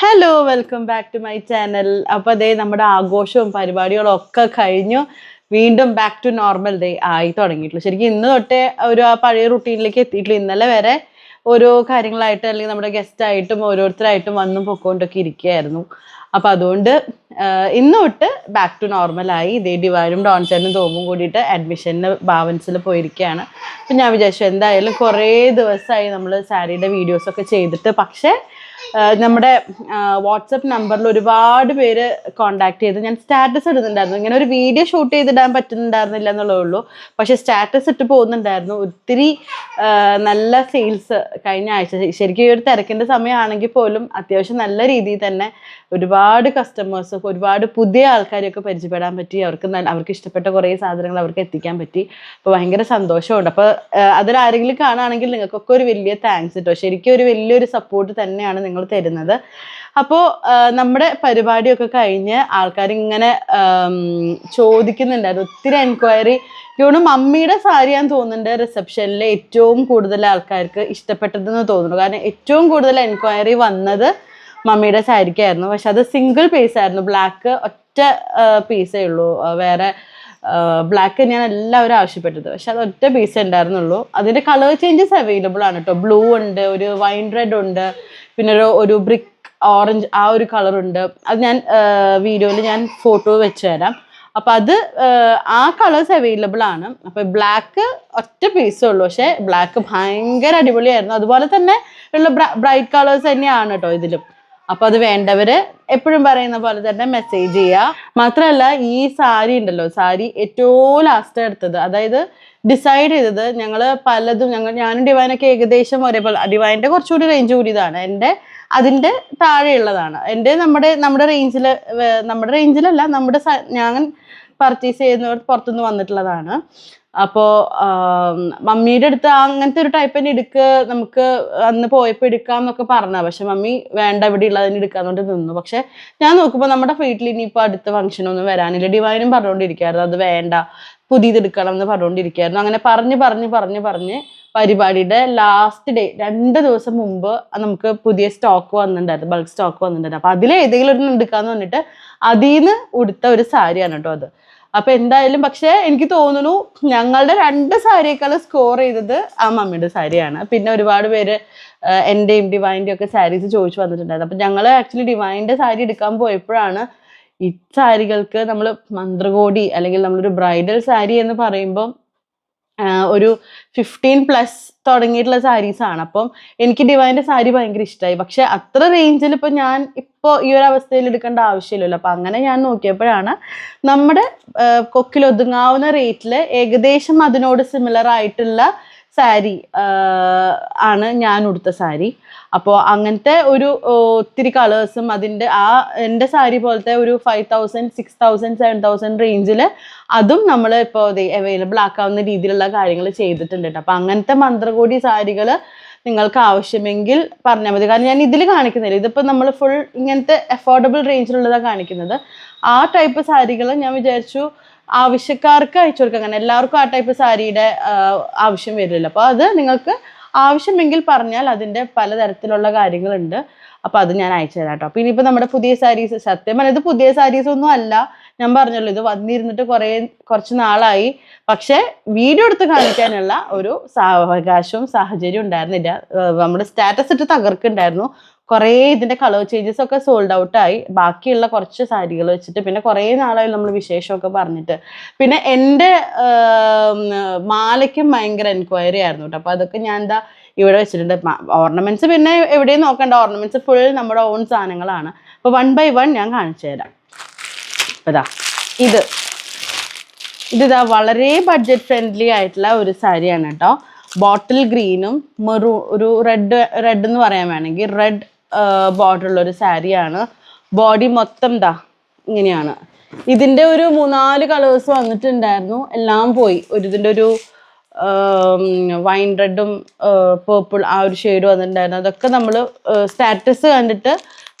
Hello welcome back to my channel. അപ്പോൾ അതേ നമ്മുടെ ആഘോഷവും പരിപാടികളും ഒക്കെ കഴിഞ്ഞു വീണ്ടും ബാക്ക് ടു നോർമൽ ഡേ ആയി തുടങ്ങിയിട്ടുള്ളൂ. ശരിക്കും ഇന്ന് തൊട്ടേ ആ പഴയ റുട്ടീനിലേക്ക് എത്തിയിട്ടുള്ളൂ. ഇന്നലെ വരെ ഓരോ കാര്യങ്ങളായിട്ട് അല്ലെങ്കിൽ നമ്മുടെ ഗസ്റ്റായിട്ടും ഓരോരുത്തരായിട്ടും വന്നും പൊക്കോണ്ടൊക്കെ ഇരിക്കുകയായിരുന്നു. അപ്പോൾ അതുകൊണ്ട് ഇന്ന് തൊട്ട് ബാക്ക് ടു നോർമലായി. ഇതേ ഡിവൈനും ഡോൺചേനും തോമും കൂടിയിട്ട് അഡ്മിഷന് ഭാവൻസിൽ പോയിരിക്കുകയാണ്. അപ്പം ഞാൻ വിചാരിച്ചു എന്തായാലും കുറേ ദിവസമായി നമ്മൾ സാരിയുടെ വീഡിയോസൊക്കെ ചെയ്തിട്ട്, പക്ഷേ നമ്മുടെ വാട്സപ്പ് നമ്പറിൽ ഒരുപാട് പേര് കോണ്ടാക്ട് ചെയ്ത് ഞാൻ സ്റ്റാറ്റസ് ഇടുന്നുണ്ടായിരുന്നു. ഇങ്ങനെ ഒരു വീഡിയോ ഷൂട്ട് ചെയ്തിടാൻ പറ്റുന്നുണ്ടായിരുന്നില്ല എന്നുള്ളതേ ഉള്ളൂ. പക്ഷെ സ്റ്റാറ്റസ് ഇട്ട് പോകുന്നുണ്ടായിരുന്നു. ഒത്തിരി നല്ല സെയിൽസ് കഴിഞ്ഞ ആഴ്ച. ശരിക്കും ഈ ഒരു തിരക്കിൻ്റെ സമയമാണെങ്കിൽ പോലും അത്യാവശ്യം നല്ല രീതിയിൽ തന്നെ ഒരുപാട് കസ്റ്റമേഴ്സ്, ഒരുപാട് പുതിയ ആൾക്കാരെയൊക്കെ പരിചയപ്പെടാൻ പറ്റി. അവർക്ക് ഇഷ്ടപ്പെട്ട കുറേ സാധനങ്ങൾ അവർക്ക് എത്തിക്കാൻ പറ്റി. അപ്പോൾ ഭയങ്കര സന്തോഷമുണ്ട്. അപ്പോൾ അതിലാരെങ്കിലും കാണുകയാണെങ്കിൽ നിങ്ങൾക്കൊക്കെ ഒരു വലിയ താങ്ക്സ് കേട്ടോ. ശരിക്കും ഒരു വലിയൊരു സപ്പോർട്ട് തന്നെയാണ് നിങ്ങൾ തരുന്നത്. അപ്പോൾ നമ്മുടെ പരിപാടിയൊക്കെ കഴിഞ്ഞ് ആൾക്കാരിങ്ങനെ ചോദിക്കുന്നുണ്ടായിരുന്നു. ഒത്തിരി എൻക്വയറി. ഇവണ് മമ്മിയുടെ സാരിയാന്ന് തോന്നുന്നുണ്ട് റിസപ്ഷനിൽ ഏറ്റവും കൂടുതൽ ആൾക്കാർക്ക് ഇഷ്ടപ്പെട്ടതെന്ന് തോന്നുന്നു. കാരണം ഏറ്റവും കൂടുതൽ എൻക്വയറി വന്നത് മമ്മിയുടെ സാരിക്കായിരുന്നു. പക്ഷെ അത് സിംഗിൾ പീസ് ആയിരുന്നു. ബ്ലാക്ക് ഒറ്റ പീസേ ഉള്ളൂ. വേറെ ബ്ലാക്ക് തന്നെയാണ് എല്ലാവരും ആവശ്യപ്പെട്ടത്. പക്ഷെ അത് ഒറ്റ പീസ് ഉണ്ടായിരുന്നുള്ളൂ. അതിൻ്റെ കളർ ചേഞ്ചസ് അവൈലബിൾ ആണ് കേട്ടോ. ബ്ലൂ ഉണ്ട്, ഒരു വൈൻ റെഡ് ഉണ്ട്, പിന്നെ ഒരു ബ്രിക്ക് ഓറഞ്ച് ആ ഒരു കളറുണ്ട്. അത് ഞാൻ വീഡിയോയിൽ ഞാൻ ഫോട്ടോ വെച്ച് തരാം. അപ്പം അത് ആ കളേഴ്സ് അവൈലബിൾ ആണ്. അപ്പം ബ്ലാക്ക് ഒറ്റ പീസേ ഉള്ളൂ. പക്ഷേ ബ്ലാക്ക് ഭയങ്കര അടിപൊളിയായിരുന്നു. അതുപോലെ തന്നെ ഉള്ള ബ്രൈറ്റ് കളേഴ്സ് തന്നെയാണ് കേട്ടോ ഇതിലും. അപ്പം അത് വേണ്ടവർ എപ്പോഴും പറയുന്ന പോലെ തന്നെ മെസ്സേജ് ചെയ്യുക. മാത്രമല്ല ഈ സാരി ഉണ്ടല്ലോ, സാരി ഏറ്റവും ലാസ്റ്റ് എടുത്തത്, അതായത് ഡിസൈഡ് ചെയ്തത് ഞങ്ങൾ പലതും ഞാനും ഡിവൈനൊക്കെ ഏകദേശം ഒരേപോലെ. ഡിവൈൻ്റെ കുറച്ചുകൂടി റേഞ്ച് കൂടിയതാണ്. എൻ്റെ അതിൻ്റെ താഴെയുള്ളതാണ്. എൻ്റെ നമ്മുടെ റേഞ്ചിലല്ല, ഞാൻ പർച്ചേസ് ചെയ്യുന്നവർ പുറത്തുനിന്ന് വന്നിട്ടുള്ളതാണ്. അപ്പോൾ മമ്മിയുടെ അടുത്ത് അങ്ങനത്തെ ഒരു ടൈപ്പ് തന്നെ നമുക്ക് അന്ന് പോയപ്പോൾ എടുക്കാം എന്നൊക്കെ പറഞ്ഞാൽ, പക്ഷെ മമ്മി വേണ്ട ഇവിടെ ഉള്ളതിന് എടുക്കാന്നുകൊണ്ട് നിന്നു. പക്ഷെ ഞാൻ നോക്കുമ്പോൾ നമ്മുടെ വീട്ടിൽ ഇനിയിപ്പോൾ അടുത്ത ഫംഗ്ഷനൊന്നും വരാനില്ല. ഡിവൈനും പറഞ്ഞുകൊണ്ടിരിക്കുകയായിരുന്നു അത് വേണ്ട, പുതിയത് എടുക്കണം എന്ന് പറഞ്ഞുകൊണ്ടിരിക്കുകയായിരുന്നു. അങ്ങനെ പറഞ്ഞ് പരിപാടിയുടെ ലാസ്റ്റ് ഡേ 2 ദിവസം മുമ്പ് നമുക്ക് പുതിയ സ്റ്റോക്ക് വന്നിട്ടുണ്ടായിരുന്നു, ബൾക്ക് സ്റ്റോക്ക് വന്നിട്ടുണ്ടായിരുന്നു. അപ്പം അതിലേതെങ്കിലും ഒരു എടുക്കാന്ന് പറഞ്ഞിട്ട് അതിൽ നിന്ന് ഉടുത്ത ഒരു സാരിയാണ് കേട്ടോ അത്. അപ്പം എന്തായാലും പക്ഷേ എനിക്ക് തോന്നുന്നു ഞങ്ങളുടെ 2 സാരിയേക്കാളും സ്കോർ ചെയ്തത് ആ മമ്മിയുടെ സാരിയാണ്. പിന്നെ ഒരുപാട് പേര് എൻ്റെയും ഡിവൈൻ്റെയും ഒക്കെ സാരീസ് ചോദിച്ചു വന്നിട്ടുണ്ടായിരുന്നു. അപ്പം ഞങ്ങൾ ആക്ച്വലി ഡിവൈൻ്റെ സാരി എടുക്കാൻ പോയപ്പോഴാണ് ഈ സാരികൾക്ക് നമ്മൾ മന്ത്രകോടി അല്ലെങ്കിൽ നമ്മളൊരു ബ്രൈഡൽ സാരി എന്ന് പറയുമ്പോൾ ഒരു 15+ തുടങ്ങിയിട്ടുള്ള സാരീസാണ്. അപ്പം എനിക്ക് ഡിവൈൻ്റെ സാരി ഭയങ്കര ഇഷ്ടമായി. പക്ഷെ അത്ര റേഞ്ചിൽ ഞാൻ ഇപ്പോൾ ഈ ഒരു അവസ്ഥയിൽ എടുക്കേണ്ട ആവശ്യമില്ലല്ലോ. അപ്പം അങ്ങനെ ഞാൻ നോക്കിയപ്പോഴാണ് നമ്മുടെ കൊക്കിലൊതുങ്ങാവുന്ന റേറ്റിൽ ഏകദേശം അതിനോട് സിമിലർ ആയിട്ടുള്ള സാരി ആണ് ഞാൻ ഉടുത്ത സാരി. അപ്പോൾ അങ്ങനത്തെ ഒത്തിരി കളേഴ്സും അതിൻ്റെ എൻ്റെ സാരി പോലത്തെ ഒരു 5000, 6000, 7000 റേഞ്ചിൽ അതും നമ്മൾ ഇപ്പോൾ അവൈലബിൾ ആക്കാവുന്ന രീതിയിലുള്ള കാര്യങ്ങൾ ചെയ്തിട്ടുണ്ട് കേട്ടോ. അപ്പം അങ്ങനത്തെ മന്ത്രകോടി സാരികൾ നിങ്ങൾക്ക് ആവശ്യമെങ്കിൽ പറഞ്ഞാൽ മതി. കാരണം ഞാൻ ഇതിൽ കാണിക്കുന്നില്ല, ഇതിപ്പോൾ നമ്മൾ ഫുൾ ഇങ്ങനത്തെ അഫോർഡബിൾ റേഞ്ചിലുള്ളതാണ് കാണിക്കുന്നത്. ആ ടൈപ്പ് സാരികൾ ഞാൻ വിചാരിച്ചു ആവശ്യക്കാർക്ക് അയച്ചു കൊടുക്കാം. അങ്ങനെ എല്ലാവർക്കും ആ ടൈപ്പ് സാരിയുടെ ആവശ്യം വരില്ല. അപ്പോൾ അത് നിങ്ങൾക്ക് ആവശ്യമെങ്കിൽ പറഞ്ഞാൽ അതിൻ്റെ പലതരത്തിലുള്ള കാര്യങ്ങളുണ്ട്. അപ്പോൾ അത് ഞാൻ അയച്ചു തരാം കേട്ടോ. അപ്പോൾ ഇനിയിപ്പോൾ നമ്മുടെ പുതിയ സാരീസ്, സത്യം പറഞ്ഞാൽ ഇത് പുതിയ സാരീസ് ഒന്നും അല്ല. ഞാൻ പറഞ്ഞല്ലോ ഇത് വന്നിരുന്നിട്ട് കുറച്ച് നാളായി. പക്ഷേ വീഡിയോ എടുത്ത് കാണിക്കാനുള്ള ഒരു സാവകാശവും സാഹചര്യം ഉണ്ടായിരുന്നില്ല. നമ്മുടെ സ്റ്റാറ്റസ് ഇട്ട് തകർക്കുണ്ടായിരുന്നു. കുറേ ഇതിൻ്റെ കളർ ചേഞ്ചസ് ഒക്കെ സോൾഡ് ഔട്ടായി. ബാക്കിയുള്ള കുറച്ച് സാരികൾ വെച്ചിട്ട് പിന്നെ കുറേ നാളായി നമ്മൾ വിശേഷമൊക്കെ പറഞ്ഞിട്ട്. പിന്നെ എൻ്റെ മാലയ്ക്കും ഭയങ്കര എൻക്വയറി ആയിരുന്നു കേട്ടോ. അപ്പോൾ അതൊക്കെ ഞാൻ ഇവിടെ വെച്ചിട്ടുണ്ട്. ഓർണമെൻറ്റ്സ് പിന്നെ എവിടെയും നോക്കണ്ട, ഓർണമെൻറ്റ്സ് ഫുൾ നമ്മുടെ ഓൺ സാധനങ്ങളാണ്. അപ്പോൾ 1 by 1 ഞാൻ കാണിച്ചു തരാം. അതാ ഇതാ വളരെ ബഡ്ജറ്റ് ഫ്രണ്ട്ലി ആയിട്ടുള്ള ഒരു സാരിയാണ് കേട്ടോ. ബോട്ടിൽ ഗ്രീനും ഒരു റെഡ് എന്ന് പറയാൻ വേണമെങ്കിൽ റെഡ് ബോർഡറുള്ള ഒരു സാരിയാണ്. ബോഡി മൊത്തം ഇങ്ങനെയാണ്. ഇതിൻ്റെ ഒരു 3-4 കളേഴ്സ് വന്നിട്ടുണ്ടായിരുന്നു, എല്ലാം പോയി. ഇതിൻ്റെ ഒരു വൈൻ റെഡും പേർപ്പിൾ ആ ഒരു ഷെയ്ഡ് വന്നിട്ടുണ്ടായിരുന്നു. അതൊക്കെ നമ്മൾ സ്റ്റാറ്റസ് കണ്ടിട്ട്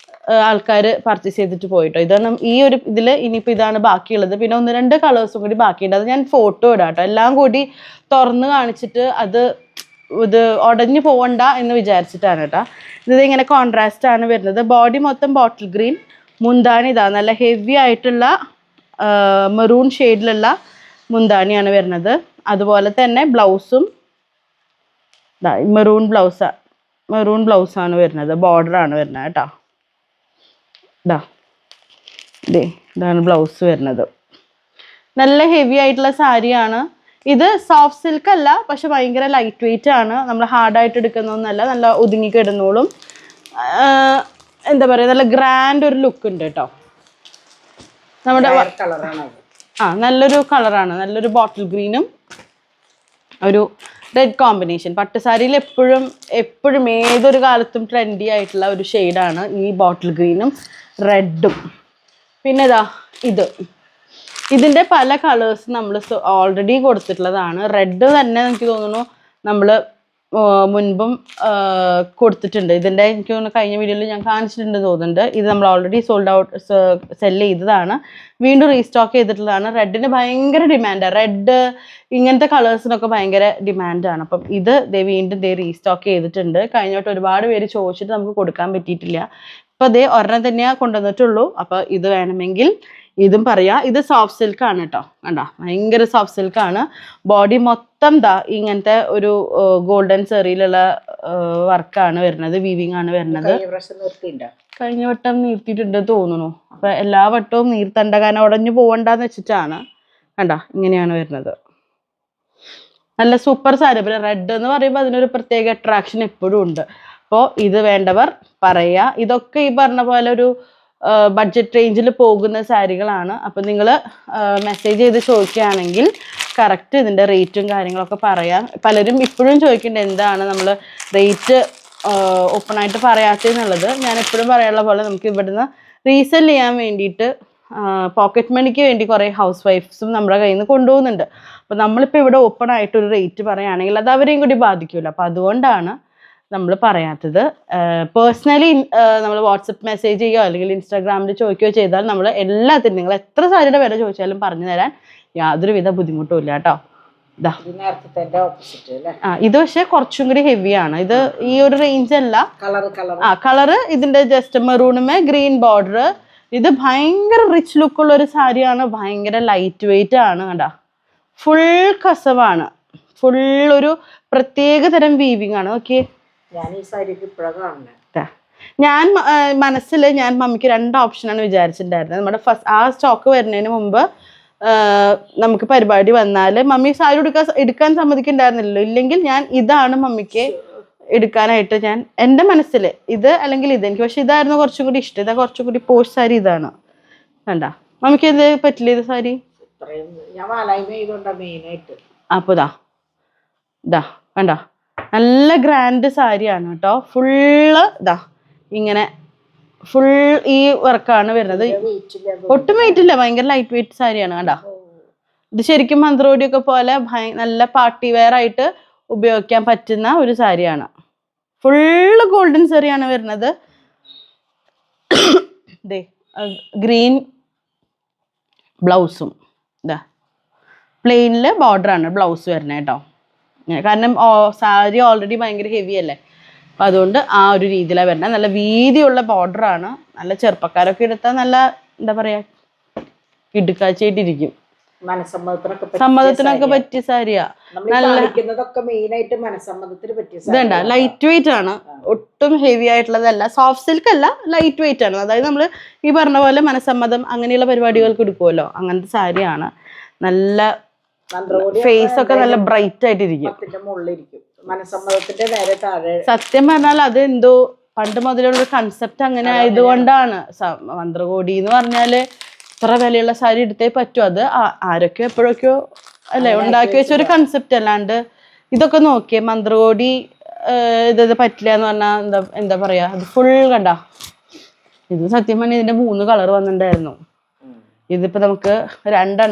ആൾക്കാർ പർച്ചേസ് ചെയ്തിട്ട് പോയിട്ടോ. ഇതാണ് ഈ ഒരു ഇതിൽ. ഇനിയിപ്പോൾ ഇതാണ് ബാക്കിയുള്ളത്. പിന്നെ 1-2 കളേഴ്സും കൂടി ബാക്കിയുണ്ട്. അത് ഞാൻ ഫോട്ടോ ഇടാം കേട്ടോ. എല്ലാം കൂടി തുറന്ന് കാണിച്ചിട്ട് അത് ഇത് ഉടഞ്ഞു പോകണ്ട എന്ന് വിചാരിച്ചിട്ടാണ് കേട്ടോ. ഇത് ഇങ്ങനെ കോൺട്രാസ്റ്റ് ആണ് വരുന്നത്. ബോഡി മൊത്തം ബോട്ടിൽ ഗ്രീൻ, മുന്താണി ഇതാ നല്ല ഹെവി ആയിട്ടുള്ള മെറൂൺ ഷെയ്ഡിലുള്ള മുന്താണിയാണ് വരുന്നത്. അതുപോലെ തന്നെ ബ്ലൗസും മെറൂൺ ബ്ലൗസാണ് വരുന്നത്, ബോർഡറാണ് വരുന്നത് കേട്ടോ. ഇതാണ് ബ്ലൗസ് വരുന്നത്. നല്ല ഹെവി ആയിട്ടുള്ള സാരിയാണ് ഇത്. സോഫ്റ്റ് സിൽക്ക് അല്ല, പക്ഷെ ഭയങ്കര ലൈറ്റ് വെയിറ്റ് ആണ്. നമ്മൾ ഹാർഡായിട്ട് എടുക്കുന്നൊന്നല്ല, നല്ല ഒതുങ്ങി കിടന്നോളും. എന്താ പറയുക, നല്ല ഗ്രാൻഡ് ഒരു ലുക്ക് ഉണ്ട് കേട്ടോ. നമ്മുടെ നല്ലൊരു കളറാണ്, നല്ലൊരു ബോട്ടിൽ ഗ്രീനും ഒരു റെഡ് കോമ്പിനേഷൻ. പട്ടുസാരിയിൽ എപ്പോഴും ഏതൊരു കാലത്തും ട്രെൻഡി ആയിട്ടുള്ള ഒരു ഷെയ്ഡാണ് ഈ ബോട്ടിൽ ഗ്രീനും റെഡും. പിന്നെ ഇതിൻ്റെ പല കളേഴ്സ് നമ്മൾ ഓൾറെഡി കൊടുത്തിട്ടുള്ളതാണ്. റെഡ് തന്നെ എനിക്ക് തോന്നുന്നു നമ്മൾ മുൻപും കൊടുത്തിട്ടുണ്ട്. ഇതിൻ്റെ എനിക്ക് തോന്നുന്നു കഴിഞ്ഞ വീഡിയോയിൽ ഞാൻ കാണിച്ചിട്ടുണ്ട് തോന്നുന്നുണ്ട്. ഇത് നമ്മൾ ഓൾറെഡി സോൾഡ് ഔട്ട് സെല് ചെയ്തതാണ്, വീണ്ടും റീസ്റ്റോക്ക് ചെയ്തിട്ടുള്ളതാണ്. റെഡിന് ഭയങ്കര ഡിമാൻഡാണ്. റെഡ് ഇങ്ങനത്തെ കളേഴ്സിനൊക്കെ ഭയങ്കര ഡിമാൻഡാണ്. അപ്പം ഇത് വീണ്ടും റീസ്റ്റോക്ക് ചെയ്തിട്ടുണ്ട്. കഴിഞ്ഞോട്ട് ഒരുപാട് പേര് ചോദിച്ചിട്ട് നമുക്ക് കൊടുക്കാൻ പറ്റിയിട്ടില്ല. അപ്പോൾ ഒരെണ്ണം തന്നെയാണ് കൊണ്ടുവന്നിട്ടുള്ളൂ. അപ്പോൾ ഇത് വേണമെങ്കിൽ ഇതും പറയാം. ഇത് സോഫ്റ്റ് സിൽക്ക് ആണ് കേട്ടോ. കണ്ടോ, ഭയങ്കര സോഫ്റ്റ് സിൽക്ക് ആണ്. ബോഡി മൊത്തം ഇങ്ങനത്തെ ഒരു ഗോൾഡൻ സെറിയിലുള്ള വർക്കാണ് വരുന്നത്, വീവിങ് ആണ് വരുന്നത്. കഴിഞ്ഞ വട്ടം നീർത്തിയിട്ടുണ്ട് തോന്നുന്നു. അപ്പൊ എല്ലാ വട്ടവും നീർത്തണ്ട, കാരണം ഉടഞ്ഞു പോവണ്ടെന്ന് വെച്ചിട്ടാണ്. കണ്ടോ, ഇങ്ങനെയാണ് വരുന്നത്. നല്ല സൂപ്പർ സാരി. പിന്നെ റെഡ് എന്ന് പറയുമ്പോൾ അതിനൊരു പ്രത്യേക അട്രാക്ഷൻ എപ്പോഴും ഉണ്ട്. അപ്പോൾ ഇത് വേണ്ടവർ പറയാ. ഇതൊക്കെ ഈ പറഞ്ഞ പോലെ ഒരു ബഡ്ജറ്റ് റേഞ്ചിൽ പോകുന്ന സാരികളാണ്. അപ്പം നിങ്ങൾ മെസ്സേജ് ചെയ്ത് ചോദിക്കുകയാണെങ്കിൽ കറക്റ്റ് ഇതിൻ്റെ റേറ്റും കാര്യങ്ങളൊക്കെ പറയാം. പലരും ഇപ്പോഴും ചോദിക്കേണ്ടത് എന്താണ് നമ്മൾ റേറ്റ് ഓപ്പണായിട്ട് പറയാത്തതെന്നുള്ളത്. ഞാൻ എപ്പോഴും പറയാനുള്ള പോലെ നമുക്ക് ഇവിടുന്ന് റീസെൽ ചെയ്യാൻ വേണ്ടിയിട്ട് പോക്കറ്റ് മണിക്ക് വേണ്ടി കുറേ ഹൗസ് വൈഫ്സും നമ്മുടെ കയ്യിൽ നിന്ന് കൊണ്ടുപോകുന്നുണ്ട്. അപ്പോൾ നമ്മളിപ്പോൾ ഇവിടെ ഓപ്പൺ ആയിട്ടൊരു റേറ്റ് പറയുകയാണെങ്കിൽ അത് അവരെയും കൂടി ബാധിക്കുമല്ലോ. അപ്പോൾ അതുകൊണ്ടാണ് നമ്മൾ പറയാത്തത്. പേഴ്സണലി നമ്മൾ വാട്സപ്പ് മെസ്സേജ് ചെയ്യുകയോ അല്ലെങ്കിൽ ഇൻസ്റ്റാഗ്രാമിൽ ചോദിക്കുകയോ ചെയ്താൽ നമ്മൾ എല്ലാത്തിനും നിങ്ങൾ എത്ര സാരിയുടെ വില ചോദിച്ചാലും പറഞ്ഞു തരാൻ യാതൊരുവിധ ബുദ്ധിമുട്ടും ഇല്ല കേട്ടോ. ഇത് പക്ഷെ കുറച്ചും കൂടി ഹെവിയാണ്. ഇത് ഈ ഒരു റേഞ്ച് അല്ല. കളറ് ഇതിന്റെ ജസ്റ്റ് മെറൂണുമേ ഗ്രീൻ ബോർഡർ. ഇത് ഭയങ്കര റിച്ച് ലുക്കുള്ള ഒരു സാരിയാണ്. ഭയങ്കര ലൈറ്റ് വെയിറ്റ് ആണ്. കണ്ടാ, ഫുൾ കസവാണ്. ഫുൾ ഒരു പ്രത്യേക തരം വീവിങ് ആണ്. ഓക്കെ, ഞാൻ മനസ്സിൽ ഞാൻ മമ്മിക്ക് 2 ഓപ്ഷനാണ് വിചാരിച്ചിട്ടുണ്ടായിരുന്നത്. നമ്മുടെ ഫസ്റ്റ് ആ സ്റ്റോക്ക് വരുന്നതിന് മുമ്പ് നമുക്ക് പരിപാടി വന്നാൽ മമ്മി സാരി എടുക്കാൻ സമ്മതിക്കുന്നുണ്ടായിരുന്നില്ലല്ലോ. ഇല്ലെങ്കിൽ ഞാൻ ഇതാണ് മമ്മിക്ക് എടുക്കാനായിട്ട് ഞാൻ എൻ്റെ മനസ്സിൽ ഇത് അല്ലെങ്കിൽ ഇത്. എനിക്ക് പക്ഷെ ഇതായിരുന്നു കുറച്ചും കൂടി ഇഷ്ടം. ഇതാ കുറച്ചും കൂടി പോസ്റ്റ് സാരി ഇതാണ്. കണ്ടാ, മമ്മിക്ക് ഇത് പറ്റില്ല ഇത് സാരി? അപ്പോൾ ഇതാ കണ്ടാ, നല്ല ഗ്രാൻഡ് സാരിയാണ് കേട്ടോ. ഫുള്ള് ഇങ്ങനെ ഫുൾ ഈ വർക്കാണ് വരുന്നത്. ഒട്ടും വെയിറ്റ് ഇല്ല, ഭയങ്കര ലൈറ്റ് വെയിറ്റ് സാരിയാണ്. കണ്ടാ, ഇത് ശരിക്കും മന്ത്രോടിയൊക്കെ പോലെ നല്ല പാർട്ടി വെയർ ആയിട്ട് ഉപയോഗിക്കാൻ പറ്റുന്ന ഒരു സാരിയാണ്. ഫുള്ള് ഗോൾഡൻ സാരിയാണ് വരുന്നത്. ഗ്രീൻ ബ്ലൗസും പ്ലെയിനില് ബോർഡറാണ് ബ്ലൗസ് വരുന്നത് കേട്ടോ. കാരണം സാരി ഓൾറെഡി ഭയങ്കര ഹെവി അല്ലേ, അപ്പം അതുകൊണ്ട് ആ ഒരു രീതിയിലാണ് വരുന്നത്. നല്ല വീതിയുള്ള ബോർഡറാണ്. നല്ല ചെറുപ്പക്കാരൊക്കെ എടുത്താൽ നല്ല എന്താ പറയാ ഇടുക്കാച്ചായിട്ടിരിക്കും. സമ്മതത്തിനൊക്കെ പറ്റിയ സാരിയാ. ഇതണ്ട ലൈറ്റ് വെയിറ്റ് ആണ്, ഒട്ടും ഹെവി ആയിട്ടുള്ളതല്ല. സോഫ്റ്റ് സിൽക്ക് അല്ല, ലൈറ്റ് വെയിറ്റ് ആണ്. അതായത് നമ്മൾ ഈ പറഞ്ഞ പോലെ മനസ്സമ്മതം അങ്ങനെയുള്ള പരിപാടികൾക്ക് എടുക്കുമല്ലോ, അങ്ങനത്തെ സാരിയാണ്. നല്ല ഫേസ് ഒക്കെ നല്ല ബ്രൈറ്റ് ആയിട്ടിരിക്കും. സത്യം പറഞ്ഞാൽ അത് എന്തോ പണ്ട് മുതലുള്ള കൺസെപ്റ്റ് അങ്ങനെ ആയതുകൊണ്ടാണ്. മന്ത്രകോടി എന്ന് പറഞ്ഞാല് ഇത്ര വിലയുള്ള സാരി എടുത്തേ പറ്റൂ. അത് ആരൊക്കെയോ എപ്പോഴൊക്കെയോ അല്ലെ ഉണ്ടാക്കി വെച്ചൊരു കൺസെപ്റ്റ്. അല്ലാണ്ട് ഇതൊക്കെ നോക്കിയേ, മന്ത്രകോടി ഇത് പറ്റില്ല എന്ന് പറഞ്ഞാൽ എന്താ പറയാ, അത് ഫുൾ കണ്ട. ഇത് സത്യം പറഞ്ഞാൽ ഇതിന്റെ 3 കളർ വന്നിട്ടുണ്ടായിരുന്നു. ഇതിപ്പോ നമുക്ക് 2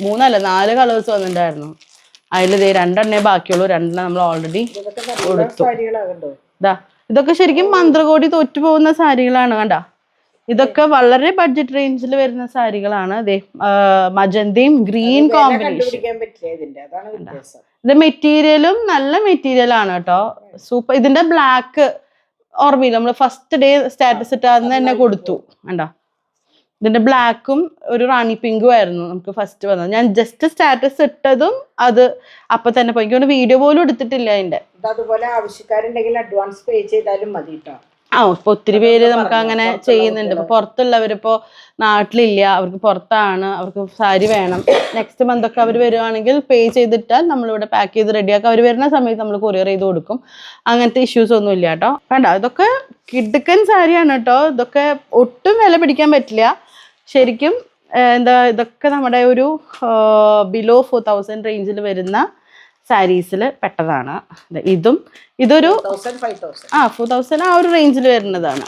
3 4 കളേഴ്സ് വന്നിട്ടുണ്ടായിരുന്നു. അതിൽ 2 ബാക്കിയുള്ളൂ. 2 നമ്മൾ ഓൾറെഡി കൊടുത്തു. ഇതൊക്കെ ശരിക്കും മന്ത്രകോടി തോറ്റു പോകുന്ന സാരികളാണ്. കണ്ട, ഇതൊക്കെ വളരെ ബഡ്ജറ്റ് റേഞ്ചിൽ വരുന്ന സാരികളാണ്. മജന്തയും ഗ്രീൻ കോമ്പിനേഷൻ. ഇത് മെറ്റീരിയലും നല്ല മെറ്റീരിയലാണ് കേട്ടോ, സൂപ്പർ. ഇതിന്റെ ബ്ലാക്ക് ഓർമ്മയില്ല, നമ്മൾ ഫസ്റ്റ് ഡേ സ്റ്റാറ്റസ് ഇട്ടാന്ന് തന്നെ കൊടുത്തു കണ്ടോ. ഇതിന്റെ ബ്ലാക്കും ഒരു റാണി പിങ്കും ആയിരുന്നു നമുക്ക് ഫസ്റ്റ് വന്നത്. ഞാൻ ജസ്റ്റ് സ്റ്റാറ്റസ് ഇട്ടതും അത് അപ്പൊ തന്നെ പോയി. എനിക്ക് വീഡിയോ പോലും എടുത്തിട്ടില്ല അതിന്റെ. അതുപോലെ ആവശ്യക്കാരുണ്ടെങ്കിൽ അഡ്വാൻസ് പേ ചെയ്താലും മതി കേട്ടോ. ഇപ്പൊ ഒത്തിരി പേര് നമുക്ക് അങ്ങനെ ചെയ്യുന്നുണ്ട്. ഇപ്പൊ പുറത്തുള്ളവരിപ്പോ നാട്ടിലില്ല, അവർക്ക് പുറത്താണ്, അവർക്ക് സാരി വേണം, നെക്സ്റ്റ് മന്ത് ഒക്കെ അവർ വരുവാണെങ്കിൽ പേ ചെയ്തിട്ടാൽ നമ്മളിവിടെ പാക്ക് ചെയ്ത് റെഡിയാക്കാം. അവർ വരുന്ന സമയത്ത് നമ്മൾ കൊറിയർ ചെയ്ത് കൊടുക്കും. അങ്ങനത്തെ ഇഷ്യൂസ് ഒന്നും ഇല്ല കേട്ടോ. വേണ്ട, ഇതൊക്കെ കിടുക്കൻ സാരിയാണ് കേട്ടോ. ഇതൊക്കെ ഒട്ടും വില പിടിക്കാൻ പറ്റില്ല ശരിക്കും. എന്താ, ഇതൊക്കെ നമ്മുടെ ഒരു ബിലോ 4000 റേഞ്ചിൽ വരുന്ന സാരീസിൽ പെട്ടതാണ്. ഇതും ഇതൊരു 4000 ആ ഒരു റേഞ്ചിൽ വരുന്നതാണ്.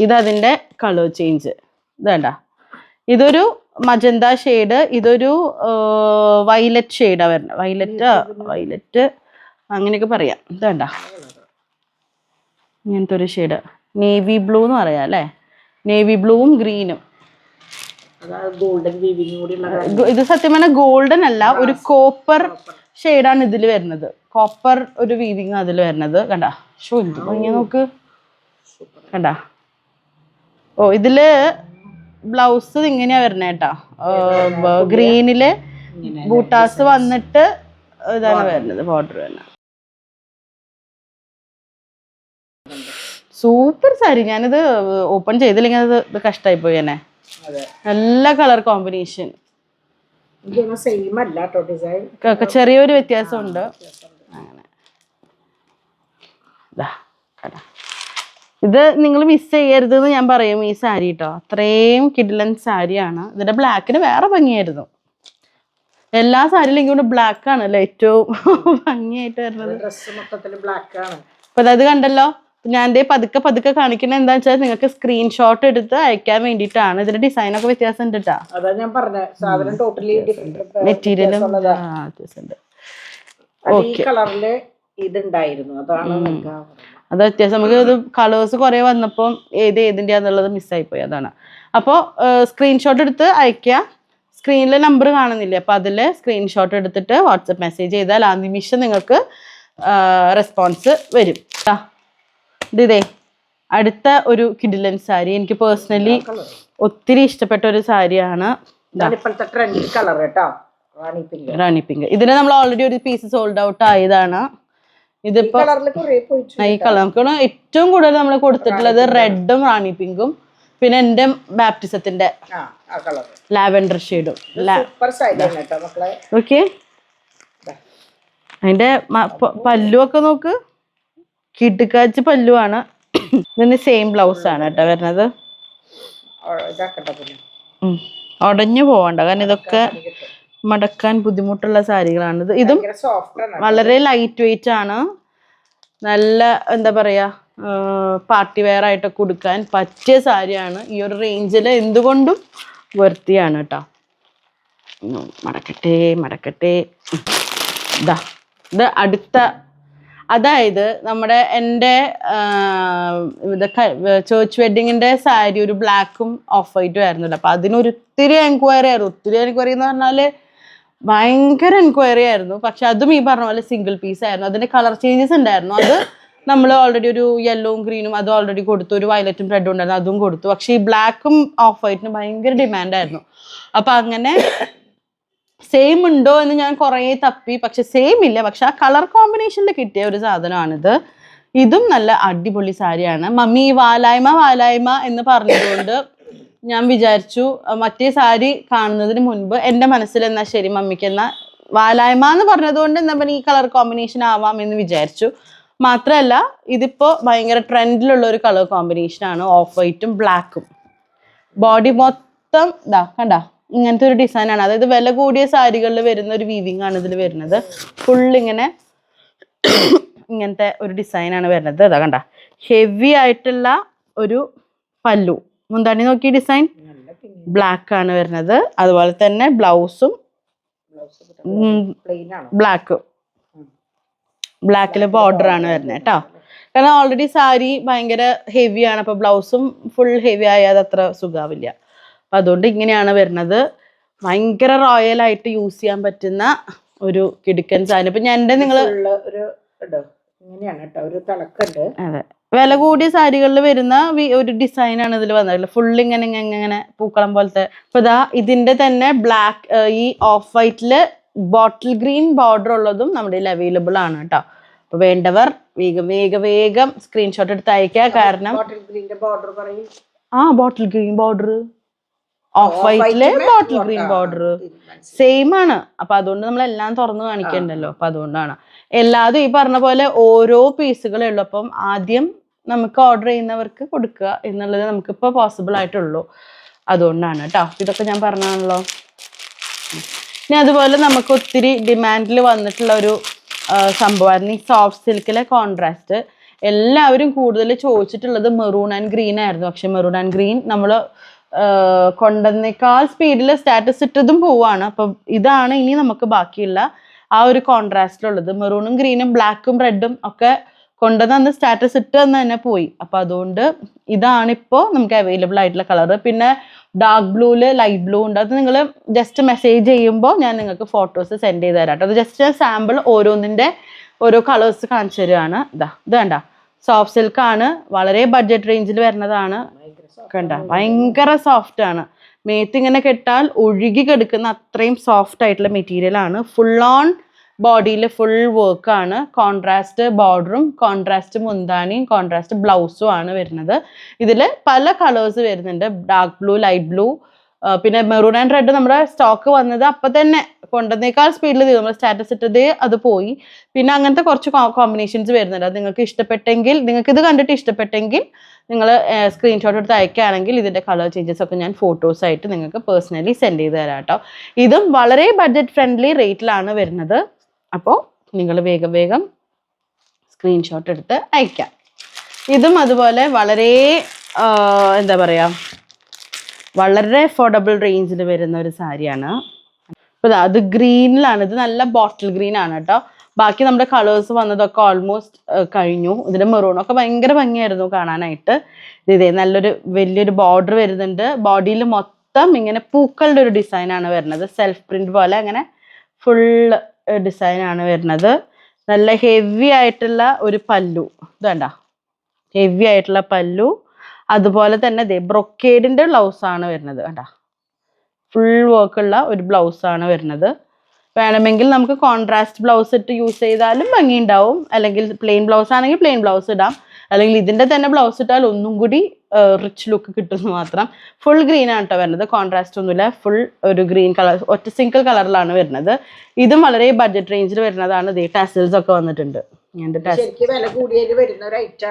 ഇതതിൻ്റെ കളർ ചേഞ്ച് ഇതാ. ഇതൊരു മജന്ത ഷെയ്ഡ്, ഇതൊരു വയലറ്റ് ഷെയ്ഡാണ് വരുന്നത്. വയലറ്റ് അങ്ങനെയൊക്കെ പറയാം. ഇതാണ്ട ഇങ്ങനത്തെ ഒരു ഷെയ്ഡ്, നേവി ബ്ലൂ എന്ന് പറയാം അല്ലേ. നേവി ബ്ലൂവും ഗ്രീനും. ഇത് സത്യം പറഞ്ഞാൽ ഗോൾഡൻ അല്ല, ഒരു കോപ്പർ ഷെയ്ഡാണ് ഇതിൽ വരുന്നത്. കോപ്പർ ഒരു വീവിങ് അതിൽ വരുന്നത് കണ്ടാ. ഷോ എന്ത് ഭംഗിയാ നോക്ക് കണ്ടാ. ഓ, ഇതില് ബ്ലൗസ് ഇങ്ങനെയാ വരണേ കേട്ടാ. ഗ്രീനില് ബൂട്ടാസ് വന്നിട്ട് ഇതാണ് വരുന്നത്, ബോർഡർ വരുന്നത്. സൂപ്പർ സാരി. ഞാനിത് ഓപ്പൺ ചെയ്തില്ലെങ്കിൽ ഇത് കഷ്ടമായി പോയി തന്നെ. നല്ല കളർ കോമ്പിനേഷൻ, ചെറിയൊരു വ്യത്യാസമുണ്ട്. അങ്ങനെ ഇത് നിങ്ങൾ മിസ് ചെയ്യരുത് എന്ന് ഞാൻ പറയും ഈ സാരി കേട്ടോ. അത്രയും കിഡിലൻ സാരിയാണ്. ഇതിന്റെ ബ്ലാക്കിന് വേറെ ഭംഗിയായിരുന്നു. എല്ലാ സാരിയിലും ഇങ്ങോട്ട് ബ്ലാക്ക് ആണല്ലോ ഏറ്റവും ഭംഗിയായിട്ട് വരുന്നത്. അപ്പൊ അതായത് കണ്ടല്ലോ, ഞാൻ പതുക്കെ പതുക്കെ കാണിക്കുന്നത് എന്താ വെച്ചാൽ നിങ്ങൾക്ക് സ്ക്രീൻഷോട്ട് എടുത്ത് അയക്കാൻ വേണ്ടിയിട്ടാണ്. ഇതിന്റെ ഡിസൈനൊക്കെ വ്യത്യാസം ഉണ്ട് കേട്ടോ. മെറ്റീരിയലും അത് വ്യത്യാസം. നമുക്ക് ഇത് കളേഴ്സ് കുറെ വന്നപ്പോൾ ഏതിൻ്റെയാന്നുള്ളത് മിസ്സായിപ്പോയി, അതാണ്. അപ്പോൾ സ്ക്രീൻഷോട്ട് എടുത്ത് അയക്കുക. സ്ക്രീനിലെ നമ്പർ കാണുന്നില്ലേ, അപ്പോൾ അതിൽ സ്ക്രീൻഷോട്ട് എടുത്തിട്ട് വാട്സപ്പ് മെസ്സേജ് ചെയ്താൽ ആ നിമിഷം നിങ്ങൾക്ക് റെസ്പോൺസ് വരും. ഇതേ അടുത്ത ഒരു കിഡിലൻ സാരി, എനിക്ക് പേഴ്സണലി ഒത്തിരി ഇഷ്ടപ്പെട്ട ഒരു സാരിയാണ്. റാണി പിങ്ക്. ഇതിന് നമ്മൾ ഓൾറെഡി ഒരു പീസ് സോൾഡ് ഔട്ട് ആയതാണ്. ഇതിപ്പോ ഈ കളർ നമുക്ക് ഏറ്റവും കൂടുതൽ നമ്മൾ കൊടുത്തിട്ടുള്ളത് റെഡും റാണി പിങ്കും, പിന്നെ എന്റെ ബാപ്റ്റിസത്തിന്റെ ലാവെൻഡർ ഷെയ്ഡും. ഓക്കെ, അതിന്റെ പല്ലുവൊക്കെ നോക്ക്, കിടുക്കാച്ച് പല്ലുവാണ്. ഇതിന് സെയിം ബ്ലൗസ് ആണ് കേട്ടോ വരുന്നത്. ഉടഞ്ഞു പോവണ്ട, കാരണം ഇതൊക്കെ മടക്കാൻ ബുദ്ധിമുട്ടുള്ള സാരികളാണ്. ഇതും വളരെ ലൈറ്റ് വെയിറ്റ് ആണ്. നല്ല എന്താ പറയാ, പാർട്ടി വെയർ ആയിട്ടൊക്കെ കൊടുക്കാൻ പറ്റിയ സാരിയാണ്. ഈ ഒരു റേഞ്ചിൽ എന്തുകൊണ്ടും വർത്തിയാണ് കേട്ടോ. മടക്കട്ടെ ഇതാ. ഇത് അടുത്ത, അതായത് എൻ്റെ ചേർച്ച് വെഡിങ്ങിന്റെ സാരി ഒരു ബ്ലാക്കും ഓഫ് വൈറ്റും ആയിരുന്നല്ലോ. അപ്പൊ അതിനൊരിത്തിരി എൻക്വയറി ആയിരുന്നു. ഒത്തിരി എൻക്വയറി എന്ന് പറഞ്ഞാല് ഭയങ്കര എൻക്വയറി ആയിരുന്നു. പക്ഷെ അതും ഈ പറഞ്ഞ പോലെ സിംഗിൾ പീസ് ആയിരുന്നു. അതിന്റെ കളർ ചേഞ്ചസ് ഉണ്ടായിരുന്നു. അത് നമ്മൾ ഓൾറെഡി ഒരു യെല്ലോവും ഗ്രീനും അതും ഓൾറെഡി കൊടുത്തു. ഒരു വയലറ്റും റെഡും ഉണ്ടായിരുന്നു, അതും കൊടുത്തു. പക്ഷെ ഈ ബ്ലാക്കും ഓഫ് വൈറ്റിനും ഭയങ്കര ഡിമാൻഡായിരുന്നു. അപ്പൊ അങ്ങനെ സെയിം ഉണ്ടോ എന്ന് ഞാൻ കുറേ തപ്പി, പക്ഷെ സെയിം ഇല്ല. പക്ഷെ ആ കളർ കോമ്പിനേഷനിൽ കിട്ടിയ ഒരു സാധനമാണിത്. ഇതും നല്ല അടിപൊളി സാരിയാണ്. മമ്മി വാലായ്മ എന്ന് പറഞ്ഞതുകൊണ്ട് ഞാൻ വിചാരിച്ചു മറ്റേ സാരി കാണുന്നതിന് മുൻപ് എൻ്റെ മനസ്സിൽ എന്നാ ശരി മമ്മിക്ക് എന്നാ വാലായ്മ എന്ന് പറഞ്ഞതുകൊണ്ട് എന്താ ഈ കളർ കോമ്പിനേഷൻ ആവാം എന്ന് വിചാരിച്ചു. മാത്രമല്ല ഇതിപ്പോ ഭയങ്കര ട്രെൻഡിലുള്ള ഒരു കളർ കോമ്പിനേഷനാണ്, ഓഫ് വൈറ്റും ബ്ലാക്കും. ബോഡി മൊത്തം ഇതാ കണ്ട ഇങ്ങനത്തെ ഒരു ഡിസൈനാണ്. അതായത് വില കൂടിയ സാരികളിൽ വരുന്ന ഒരു വീവിങ് ആണ് ഇതിൽ വരുന്നത്. ഫുൾ ഇങ്ങനത്തെ ഒരു ഡിസൈനാണ് വരുന്നത്. അതാ കണ്ട ഹെവി ആയിട്ടുള്ള ഒരു പല്ലു. മുന്താണി നോക്കി ഡിസൈൻ ബ്ലാക്ക് ആണ് വരുന്നത്. അതുപോലെ തന്നെ ബ്ലൗസും ബ്ലാക്കില് ബോർഡർ ആണ് വരുന്നത് കേട്ടോ. കാരണം ഓൾറെഡി സാരി ഭയങ്കര ഹെവിയാണ്. അപ്പൊ ബ്ലൗസും ഫുൾ ഹെവി ആയാൽ അത്ര സുഖാവില്ല. അപ്പൊ അതുകൊണ്ട് ഇങ്ങനെയാണ് വരുന്നത്. ഭയങ്കര റോയൽ ആയിട്ട് യൂസ് ചെയ്യാൻ പറ്റുന്ന ഒരു കിടുക്കൻ സാധനം. ഇപ്പൊ ഞാൻ നിങ്ങള് ഒരു ഇങ്ങനെയാണ് കേട്ടോ, ഒരു തിളക്കുണ്ട്. അതെ, വില കൂടിയ സാരികളിൽ വരുന്ന ഒരു ഡിസൈൻ ആണ് ഇതിൽ വന്നിട്ടുള്ളത്. ഫുൾ ഇങ്ങനെ ഇങ്ങനെ പൂക്കളം പോലത്തെ. ഇപ്പൊ ഇതാ ഇതിന്റെ തന്നെ ബ്ലാക്ക്, ഈ ഓഫ് വൈറ്റില് ബോട്ടിൽ ഗ്രീൻ ബോർഡർ ഉള്ളതും നമ്മുടെ കയ്യിൽ അവൈലബിൾ ആണ് കേട്ടോ. അപ്പൊ വേണ്ടവർ വേഗം വേഗം വേഗം സ്ക്രീൻഷോട്ട് എടുത്ത് അയക്കുക. കാരണം ബോട്ടിൽ ഗ്രീന്റെ ബോർഡർ പറയും. ബോട്ടിൽ ഗ്രീൻ ബോർഡർ, ഓഫ് വൈറ്റില് ബോട്ടിൽ ഗ്രീൻ ബോർഡർ സെയിം ആണ്. അപ്പൊ അതുകൊണ്ട് നമ്മൾ എല്ലാം തുറന്നു കാണിക്കണ്ടല്ലോ. അപ്പൊ അതുകൊണ്ടാണ് എല്ലാതും ഈ പറഞ്ഞ പോലെ ഓരോ പീസുകളേ ഉള്ളൂ. അപ്പം ആദ്യം നമുക്ക് ഓർഡർ ചെയ്യുന്നവർക്ക് കൊടുക്കുക എന്നുള്ളത് നമുക്കിപ്പോൾ പോസിബിൾ ആയിട്ടുള്ളൂ. അതുകൊണ്ടാണ് കേട്ടോ. ഇതൊക്കെ ഞാൻ പറഞ്ഞാണല്ലോ. ഇനി അതുപോലെ നമുക്ക് ഒത്തിരി ഡിമാൻഡിൽ വന്നിട്ടുള്ള ഒരു സംഭവമായിരുന്നു ഈ സോഫ്റ്റ് സിൽക്കിലെ കോൺട്രാസ്റ്റ്. എല്ലാവരും കൂടുതൽ ചോദിച്ചിട്ടുള്ളത് മെറൂൺ ആൻഡ് ഗ്രീൻ ആയിരുന്നു. പക്ഷെ മെറൂൺ ആൻഡ് ഗ്രീൻ നമ്മൾ കൊണ്ടുവന്നേക്കാൾ സ്പീഡിൽ സ്റ്റാറ്റസ് ഇട്ടതും പോവാണ്. അപ്പം ഇതാണ് ഇനി നമുക്ക് ബാക്കിയുള്ള ആ ഒരു കോൺട്രാസ്റ്റിലുള്ളത്. മെറൂണും ഗ്രീനും ബ്ലാക്കും റെഡും ഒക്കെ കൊണ്ടുവന്ന് സ്റ്റാറ്റസ് ഇട്ടെന്ന് തന്നെ പോയി. അപ്പം അതുകൊണ്ട് ഇതാണിപ്പോൾ നമുക്ക് അവൈലബിൾ ആയിട്ടുള്ള കളറ്. പിന്നെ ഡാർക്ക് ബ്ലൂല് ലൈറ്റ് ബ്ലൂ ഉണ്ട്. അത് നിങ്ങൾ ജസ്റ്റ് മെസ്സേജ് ചെയ്യുമ്പോൾ ഞാൻ നിങ്ങൾക്ക് ഫോട്ടോസ് സെൻഡ് ചെയ്ത് തരാം കേട്ടോ. അത് ജസ്റ്റ് സാമ്പിൾ ഓരോന്നിൻ്റെ ഓരോ കളേഴ്സ് കാണിച്ചു തരുവാണ്. ഇത് വേണ്ട, സോഫ്റ്റ് സിൽക്ക് ആണ്, വളരെ ബഡ്ജറ്റ് റേഞ്ചിൽ വരുന്നതാണ്. കണ്ട ഭയങ്കര സോഫ്റ്റ് ആണ്. മേത്ത് ഇങ്ങനെ കെട്ടാൽ ഒഴുകി കിടക്കുന്ന അത്രയും സോഫ്റ്റ് ആയിട്ടുള്ള മെറ്റീരിയൽ ആണ്. ഫുൾ ഓൺ ബോഡിയിൽ ഫുൾ വർക്കാണ്. കോൺട്രാസ്റ്റ് ബോർഡറും കോൺട്രാസ്റ്റ് മുന്താനിയും കോൺട്രാസ്റ്റ് ബ്ലൗസും ആണ് വരുന്നത്. ഇതിൽ പല കളേഴ്സ് വരുന്നുണ്ട്. ഡാർക്ക് ബ്ലൂ, ലൈറ്റ് ബ്ലൂ, പിന്നെ മെറൂൺ ആൻഡ് റെഡ് നമ്മുടെ സ്റ്റോക്ക് വന്നത് അപ്പം തന്നെ കൊണ്ടുവന്നേക്കാൾ സ്പീഡിൽ നമ്മൾ സ്റ്റാറ്റസ് ഇട്ടതേ അത് പോയി. പിന്നെ അങ്ങനത്തെ കുറച്ച് കോമ്പിനേഷൻസ് വരുന്നുണ്ട്. അത് നിങ്ങൾക്ക് ഇഷ്ടപ്പെട്ടെങ്കിൽ, നിങ്ങൾക്ക് ഇത് കണ്ടിട്ട് ഇഷ്ടപ്പെട്ടെങ്കിൽ നിങ്ങൾ സ്ക്രീൻഷോട്ട് എടുത്ത് അയക്കുകയാണെങ്കിൽ ഇതിൻ്റെ കളർ ചേഞ്ചസ് ഒക്കെ ഞാൻ ഫോട്ടോസായിട്ട് നിങ്ങൾക്ക് പേഴ്സണലി സെൻഡ് ചെയ്ത് തരാം കേട്ടോ. ഇതും വളരെ ബഡ്ജറ്റ് ഫ്രണ്ട്ലി റേറ്റിലാണ് വരുന്നത്. അപ്പോൾ നിങ്ങൾ വേഗം വേഗം സ്ക്രീൻഷോട്ട് എടുത്ത് അയക്കാം. ഇതും അതുപോലെ വളരെ എന്താ പറയുക, വളരെ അഫോർഡബിൾ റേഞ്ചിൽ വരുന്ന ഒരു സാരിയാണ്. അപ്പോൾ അത് ഗ്രീനിലാണ്. ഇത് നല്ല ബോട്ടിൽ ഗ്രീൻ ആണ് കേട്ടോ. ബാക്കി നമ്മുടെ കളേഴ്സ് വന്നതൊക്കെ ഓൾമോസ്റ്റ് കഴിഞ്ഞു. ഇതിൻ്റെ മെറൂണൊക്കെ ഭയങ്കര ഭംഗിയായിരുന്നു കാണാനായിട്ട്. ഇതേ നല്ലൊരു വലിയൊരു ബോർഡർ വരുന്നുണ്ട്. ബോഡിയിൽ മൊത്തം ഇങ്ങനെ പൂക്കളുടെ ഒരു ഡിസൈനാണ് വരുന്നത്. സെൽഫ് പ്രിന്റ് പോലെ അങ്ങനെ ഫുൾ ഡിസൈനാണ് വരുന്നത്. നല്ല ഹെവി ആയിട്ടുള്ള ഒരു പല്ലു. ഇത് വേണ്ട, ഹെവി ആയിട്ടുള്ള പല്ലു. അതുപോലെ തന്നെ ദേ ബ്രൊക്കേഡിൻ്റെ ബ്ലൗസാണ് വരുന്നത്. വേണ്ട, ഫുൾ വർക്കുള്ള ഒരു ബ്ലൗസാണ് വരുന്നത്. വേണമെങ്കിൽ നമുക്ക് കോൺട്രാസ്റ്റ് ബ്ലൗസ് ഇട്ട് യൂസ് ചെയ്താലും ഭംഗി ഉണ്ടാവും. അല്ലെങ്കിൽ പ്ലെയിൻ ബ്ലൗസ് ആണെങ്കിൽ പ്ലെയിൻ ബ്ലൗസ് ഇടാം. അല്ലെങ്കിൽ ഇതിൻ്റെ തന്നെ ബ്ലൗസ് ഇട്ടാൽ ഒന്നും കൂടി റിച്ച് ലുക്ക് കിട്ടുന്നു മാത്രം. ഫുൾ ഗ്രീൻ ആണ് കേട്ടോ വരുന്നത്. കോൺട്രാസ്റ്റ് ഒന്നുമില്ല, ഫുൾ ഒരു ഗ്രീൻ കളർ, ഒറ്റ സിംഗിൾ കളറിലാണ് വരുന്നത്. ഇതും വളരെ ബഡ്ജറ്റ് റേഞ്ചിൽ വരുന്നതാണ്. ദേ ടാസൽസ് ഒക്കെ വന്നിട്ടുണ്ട്.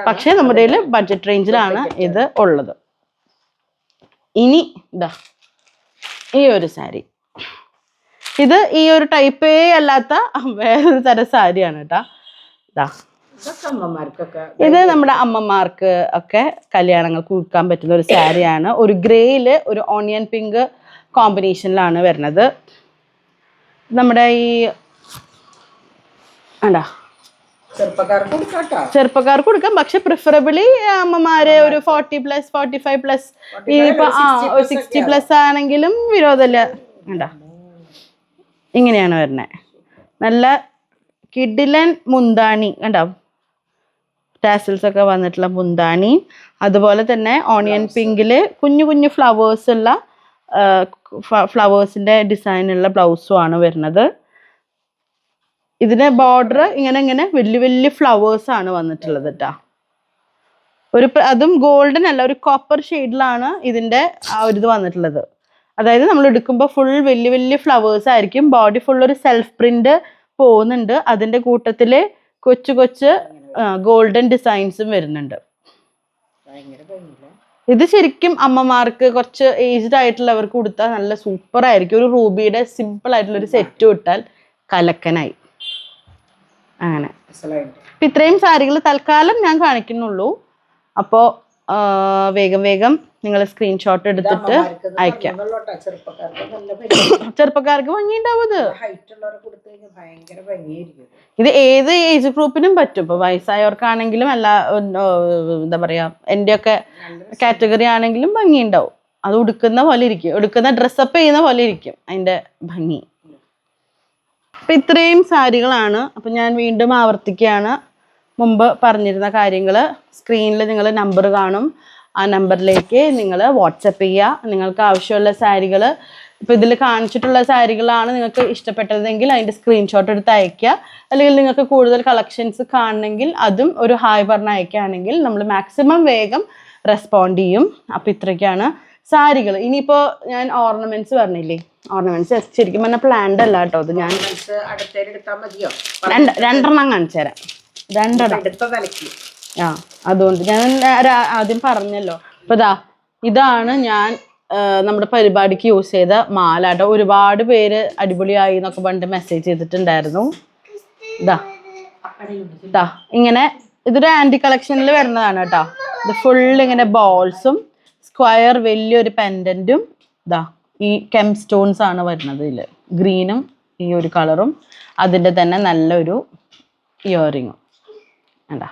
പക്ഷേ നമ്മുടെ കയ്യിൽ ബഡ്ജറ്റ് റേഞ്ചിലാണ് ഇത് ഉള്ളത്. ഇനി ഇതാ ഈ ഒരു സാരി, ഇത് ഈ ഒരു ടൈപ്പേ അല്ലാത്ത വേറൊരു തരം സാരിയാണ് കേട്ടോ. ഇതാ ഇത് നമ്മുടെ അമ്മമാർക്ക് ഒക്കെ കല്യാണങ്ങൾക്ക് ഉടുക്കാൻ പറ്റുന്ന ഒരു സാരിയാണ്. ഒരു ഗ്രേയില് ഒരു ഓണിയൻ പിങ്ക് കോമ്പിനേഷനിലാണ് വരുന്നത്. നമ്മുടെ ഈ ആണ്ടാ ചെറുപ്പക്കാർക്ക് കൊടുക്കാം. പക്ഷെ പ്രിഫറബിളി അമ്മമാര് ഒരു 40+, 45+, ഇനിയിപ്പോ 60+ ആണെങ്കിലും വിരോധമില്ല. കണ്ടാ ഇങ്ങനെയാണ് വരുന്നത്. നല്ല കിഡിലൻ മുന്താണി കണ്ടോ, ടാസൽസ് ഒക്കെ വന്നിട്ടുള്ള മുന്താണി. അതുപോലെ തന്നെ ഓണിയൻ പിങ്കില് കുഞ്ഞു കുഞ്ഞു ഫ്ലവേഴ്സ് ഉള്ള ഫ്ലവേഴ്സിന്റെ ഡിസൈനുള്ള ബ്ലൗസും ആണ് വരുന്നത്. ഇതിന്റെ ബോർഡർ ഇങ്ങനെ ഇങ്ങനെ വലിയ വലിയ ഫ്ലവേഴ്സ് ആണ് വന്നിട്ടുള്ളത് കേട്ടോ. അതും ഗോൾഡൻ അല്ല, ഒരു കോപ്പർ ഷെയ്ഡിലാണ് ഇതിന്റെ ആ ഒരു ഇത് വന്നിട്ടുള്ളത്. അതായത് നമ്മൾ എടുക്കുമ്പോൾ ഫുൾ വലിയ വലിയ ഫ്ലവേഴ്സ് ആയിരിക്കും. ബോഡി ഫുൾ ഒരു സെൽഫ് പ്രിന്റ് പോകുന്നുണ്ട്. അതിന്റെ കൂട്ടത്തില് കൊച്ചു കൊച്ചു ഗോൾഡൻ ഡിസൈൻസും വരുന്നുണ്ട്. ഇത് ശരിക്കും അമ്മമാർക്ക്, കുറച്ച് ഏജ്ഡ് ആയിട്ടുള്ളവർക്ക് കൊടുത്താൽ നല്ല സൂപ്പർ ആയിരിക്കും. ഒരു റൂബിയുടെ സിമ്പിൾ ആയിട്ടുള്ള ഒരു സെറ്റ് ഇട്ടാൽ കലക്കനായി. അങ്ങനെ അപ്പം ഇത്രയും സാരികൾ തൽക്കാലം ഞാൻ കാണിക്കുന്നുള്ളൂ. അപ്പോൾ വേഗം വേഗം നിങ്ങൾ സ്ക്രീൻഷോട്ട് എടുത്തിട്ട് അയക്കാം. ചെറുപ്പക്കാർക്ക് ഭംഗിയുണ്ടാവും. ഇത് ഏത് ഏജ് ഗ്രൂപ്പിനും പറ്റും. ഇപ്പൊ വയസ്സായവർക്കാണെങ്കിലും എല്ലാ എന്താ പറയാ, എൻ്റെ ഒക്കെ കാറ്റഗറി ആണെങ്കിലും ഭംഗിയുണ്ടാവും. അത് ഉടുക്കുന്ന പോലെ ഇരിക്കും, ഉടുക്കുന്ന ഡ്രസ്സപ്പ് ചെയ്യുന്ന പോലെ ഇരിക്കും അതിൻ്റെ ഭംഗി. അപ്പം ഇത്രയും സാരികളാണ്. അപ്പം ഞാൻ വീണ്ടും ആവർത്തിക്കുകയാണ് മുമ്പ് പറഞ്ഞിരുന്ന കാര്യങ്ങൾ. സ്ക്രീനിൽ നിങ്ങൾ നമ്പർ കാണും, ആ നമ്പറിലേക്ക് നിങ്ങൾ വാട്സപ്പ് ചെയ്യുക. നിങ്ങൾക്ക് ആവശ്യമുള്ള സാരികൾ, ഇപ്പോൾ ഇതിൽ കാണിച്ചിട്ടുള്ള സാരികളാണ് നിങ്ങൾക്ക് ഇഷ്ടപ്പെട്ടതെങ്കിൽ അതിൻ്റെ സ്ക്രീൻഷോട്ട് എടുത്ത് അയയ്ക്കുക. അല്ലെങ്കിൽ നിങ്ങൾക്ക് കൂടുതൽ കളക്ഷൻസ് കാണണമെങ്കിൽ അതും ഒരു ഹായ് പറഞ്ഞ് അയക്കുകയാണെങ്കിൽ നമ്മൾ മാക്സിമം വേഗം റെസ്പോണ്ട് ചെയ്യും. അപ്പം ഇത്രയ്ക്കാണ് സാരികൾ. ഇനിയിപ്പോൾ ഞാൻ ഓർണമെൻറ്റ്സ് പറഞ്ഞില്ലേ, ഓർണമെൻറ്റ്സ് ശരിക്കും പറഞ്ഞാൽ പ്ലാൻഡ് അല്ല കേട്ടോ. അത് ഞാൻ അടുത്തെടുത്താൽ മതിയോ? രണ്ടെണ്ണം കാണിച്ചു തരാം. രണ്ടെണ്ണം എടുത്ത തലയ്ക്ക്. ആ, അതുകൊണ്ട് ഞാൻ ആദ്യം പറഞ്ഞല്ലോ. അപ്പോൾ ഇതാണ് ഞാൻ നമ്മുടെ പരിപാടിക്ക് യൂസ് ചെയ്ത മാല കേട്ടോ. ഒരുപാട് പേര് അടിപൊളിയായി എന്നൊക്കെ പറഞ്ഞിട്ട് മെസ്സേജ് ചെയ്തിട്ടുണ്ടായിരുന്നു. ഇങ്ങനെ ഇതൊരു ആൻറ്റി കളക്ഷനിൽ വരുന്നതാണ് കേട്ടോ. ഇത് ഫുൾ ഇങ്ങനെ ബോൾസും സ്ക്വയർ വലിയൊരു പെൻഡൻറ്റും ഈ കെം സ്റ്റോൺസ് ആണ് വരുന്നത്. ഇതിൽ ഗ്രീനും ഈ ഒരു കളറും അതിൻ്റെ തന്നെ നല്ലൊരു ഇയറിങ്ങും വേണ്ട.